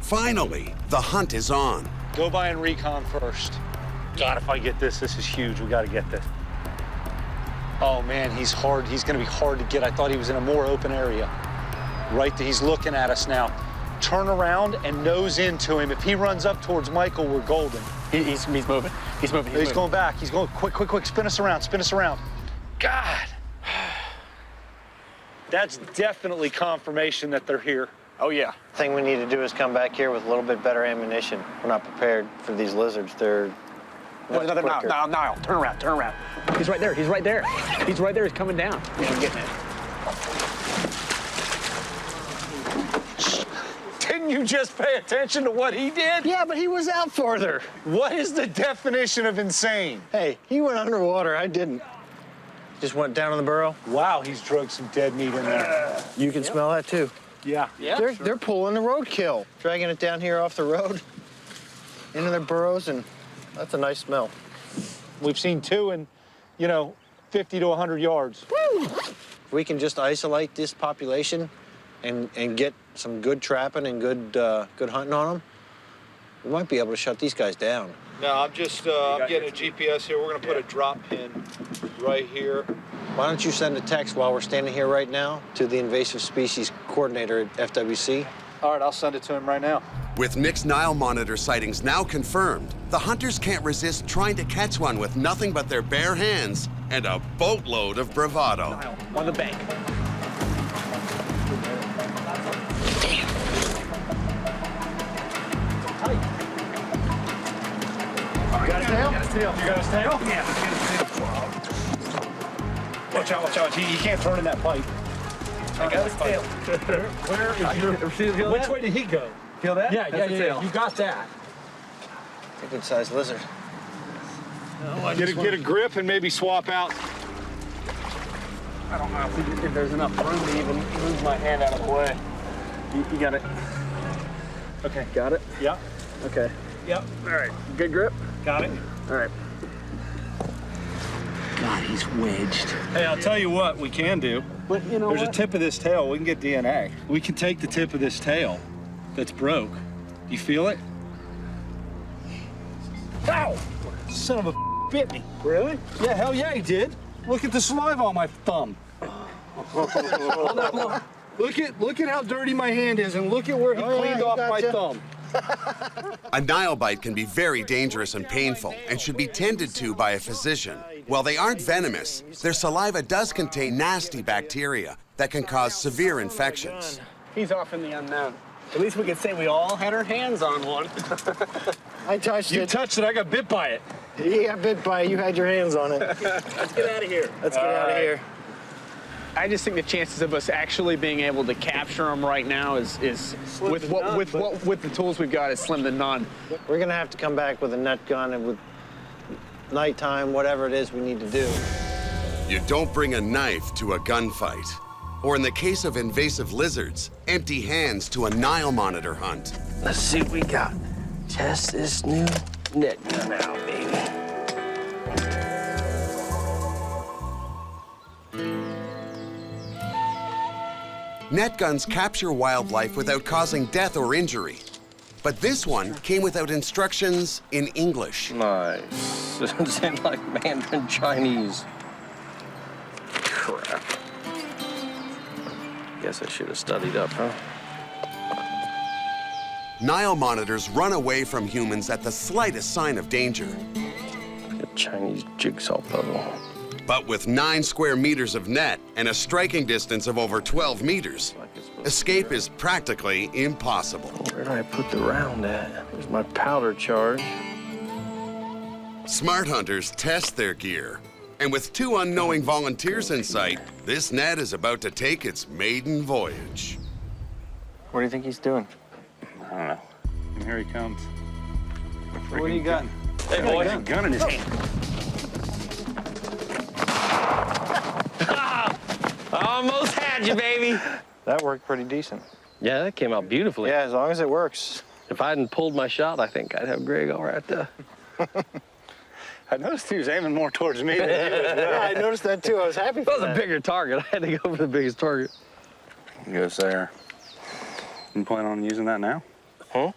Finally, the hunt is on. Go by and recon first. God, if I get this is huge. We got to get this. Oh, man, he's hard. He's going to be hard to get. I thought he was in a more open area. Right there, he's looking at us now. Turn around and nose into him. If he runs up towards Michael, we're golden. He's moving. He's moving. He's going back. He's going quick. Spin us around. God. That's definitely confirmation that they're here. Oh, yeah. The thing we need to do is come back here with a little bit better ammunition. We're not prepared for these lizards. They're There's another Nile. Turn around. He's right there. He's coming down. Yeah, I'm getting it. Didn't you just pay attention to what he did? Yeah, but he was out farther. What is the definition of insane? Hey, he went underwater. I didn't. just went down in the burrow. Wow, he's drugged some dead meat in there. You can smell that too. Yeah. They're pulling the roadkill, dragging it down here off the road into their burrows, and that's a nice smell. We've seen two in, 50 to 100 yards. Woo! If we can just isolate this population and get some good trapping and good hunting on them, we might be able to shut these guys down. No, I'm just I'm getting a GPS here. We're going to put a drop pin right here. Why don't you send a text while we're standing here right now to the invasive species coordinator at FWC? All right, I'll send it to him right now. With Nick's Nile monitor sightings now confirmed, the hunters can't resist trying to catch one with nothing but their bare hands and a boatload of bravado. Nile, on the bank. You got his tail? You got his tail? Yeah. Watch out. He can't turn in that pipe. I got his tail. Where is your... Which way did he go? Feel that? Yeah. You got that. It's a good-sized lizard. Get a grip and maybe swap out. I don't know if there's enough room to even move my hand out of the way. You got it. Okay. Got it? Yep. Okay. Yep. All right. Good grip? Got it. All right. God, he's wedged. Hey, I'll tell you what we can do. But you know There's a tip of this tail. We can get DNA. We can take the tip of this tail that's broke. Do you feel it? Ow! Son of a bit me. Really? Yeah, hell yeah, he did. Look at the saliva on my thumb. Look at how dirty my hand is, and look at where he cleaned off my thumb. A Nile bite can be very dangerous and painful and should be tended to by a physician. While they aren't venomous, their saliva does contain nasty bacteria that can cause severe infections. He's off in the unknown. At least we can say we all had our hands on one. I touched it. You touched it. I got bit by it. He got bit by it. You had your hands on it. Let's get out of here. Let's get out of here. I just think the chances of us actually being able to capture them right now is with the tools we've got is slim to none. We're gonna have to come back with a net gun and with nighttime, whatever it is we need to do. You don't bring a knife to a gunfight. Or in the case of invasive lizards, empty hands to a Nile monitor hunt. Let's see what we got. Test this new net gun out, baby. Net guns capture wildlife without causing death or injury. But this one came without instructions in English. Nice. It's in like Mandarin Chinese. Crap. Guess I should have studied up, huh? Nile monitors run away from humans at the slightest sign of danger. A Chinese jigsaw puzzle. But with 9 square meters of net and a striking distance of over 12 meters, escape is practically impossible. Where did I put the round at? There's my powder charge. Smart hunters test their gear. And with 2 unknowing volunteers in sight, this net is about to take its maiden voyage. What do you think he's doing? I don't know. And here he comes. What do you got? Hey, boy. A gun in his hand. Almost had you, baby. That worked pretty decent. Yeah, that came out beautifully. Yeah, as long as it works. If I hadn't pulled my shot, I think I'd have Greg all right there. I noticed he was aiming more towards me than you as well. Yeah, I noticed that too. I was happy for that. That was a bigger target. I had to go for the biggest target. He goes there. You plan on using that now? Huh?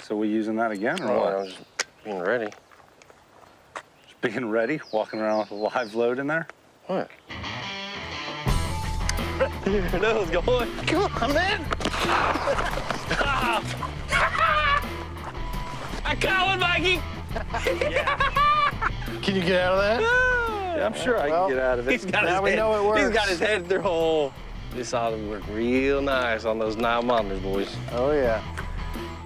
So we using that again, or what? I was being ready. Just being ready? Walking around with a live load in there? What? There it is, going. Come on, man. I caught one, Mikey. Can you get out of that? Yeah, I'm sure I can get out of it. He's got Now his we head, know it works. He's got his head through hole. This ought to work real nice on those Nile monitors, boys. Oh, yeah.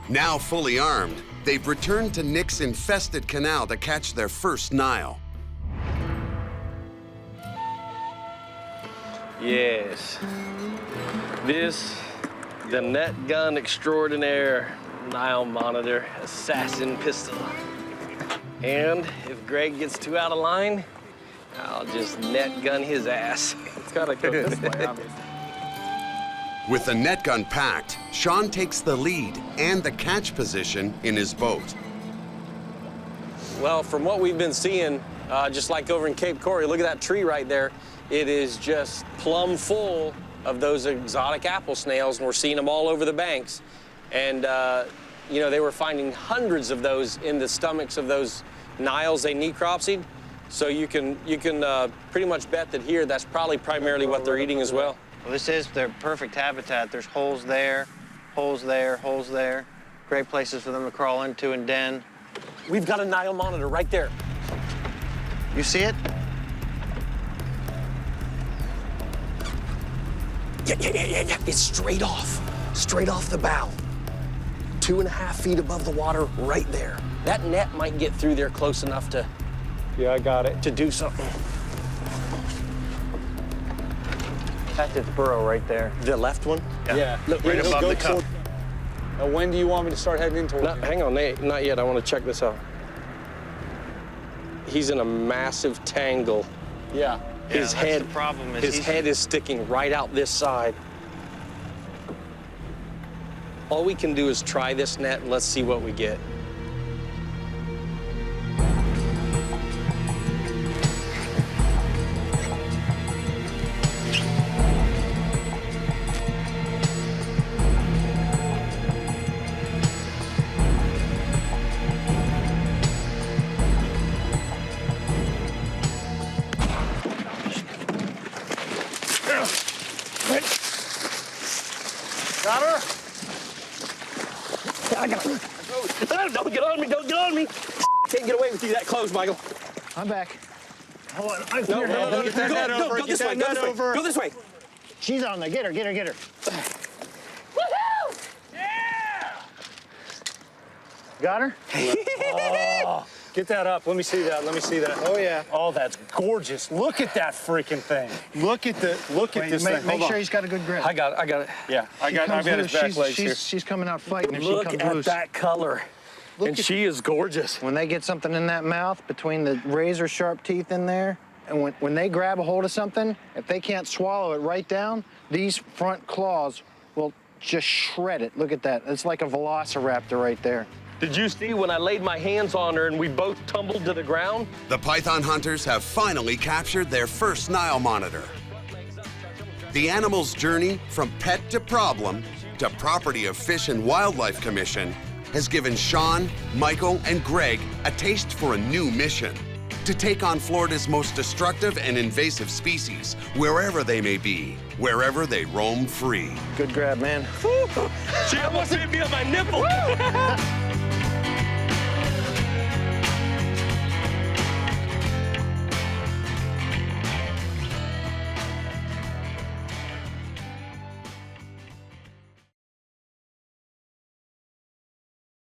Now fully armed, they've returned to Nick's infested canal to catch their first Nile. Yes. This, the net gun extraordinaire Nile monitor assassin pistol. And if Greg gets too out of line, I'll just net gun his ass. It's gotta go this way, obviously. With the net gun packed, Shawn takes the lead and the catch position in his boat. Well, from what we've been seeing, just like over in Cape Cory, look at that tree right there. It is just plumb full of those exotic apple snails, and we're seeing them all over the banks. And, you know, they were finding hundreds of those in the stomachs of those Niles they necropsied. So you can pretty much bet that here that's probably primarily what they're eating as well. Well, this is their perfect habitat. There's holes there, holes there, holes there. Great places for them to crawl into and den. We've got a Nile monitor right there. You see it? Yeah. It's straight off the bow. 2.5 feet above the water right there. That net might get through there close enough to... Yeah, I got it. To do something. That's its burrow right there. The left one? Yeah. Look, right above the cup. Now, when do you want me to start heading in towards you? Hang on, Nate. Not yet. I want to check this out. He's in a massive tangle. Yeah. His head is sticking right out this side. All we can do is try this net and let's see what we get. Got her? I got her. Don't get on me, don't get on me. Can't get away with you that close, Michael. I'm back. Hold on. No, get that net over. Go this way, go this way. She's on there. Get her. Woohoo! Yeah! Got her? Oh, get that up. Let me see that. Oh, yeah. Oh, that's gorgeous. Look at that freaking thing. Look at this thing. Make sure he's got a good grip. I got it. Yeah, I've got his back legs here. She's coming out fighting if Look she comes loose. at that color. And she is gorgeous. When they get something in that mouth, between the razor sharp teeth in there, and when they grab a hold of something, if they can't swallow it right down, these front claws will just shred it. Look at that. It's like a velociraptor right there. Did you see when I laid my hands on her and we both tumbled to the ground? The python hunters have finally captured their first Nile monitor. The animal's journey from pet to problem to property of Fish and Wildlife Commission has given Shawn, Michael, and Greg a taste for a new mission: to take on Florida's most destructive and invasive species, wherever they may be, wherever they roam free. Good grab, man. She almost hit me on my nipple.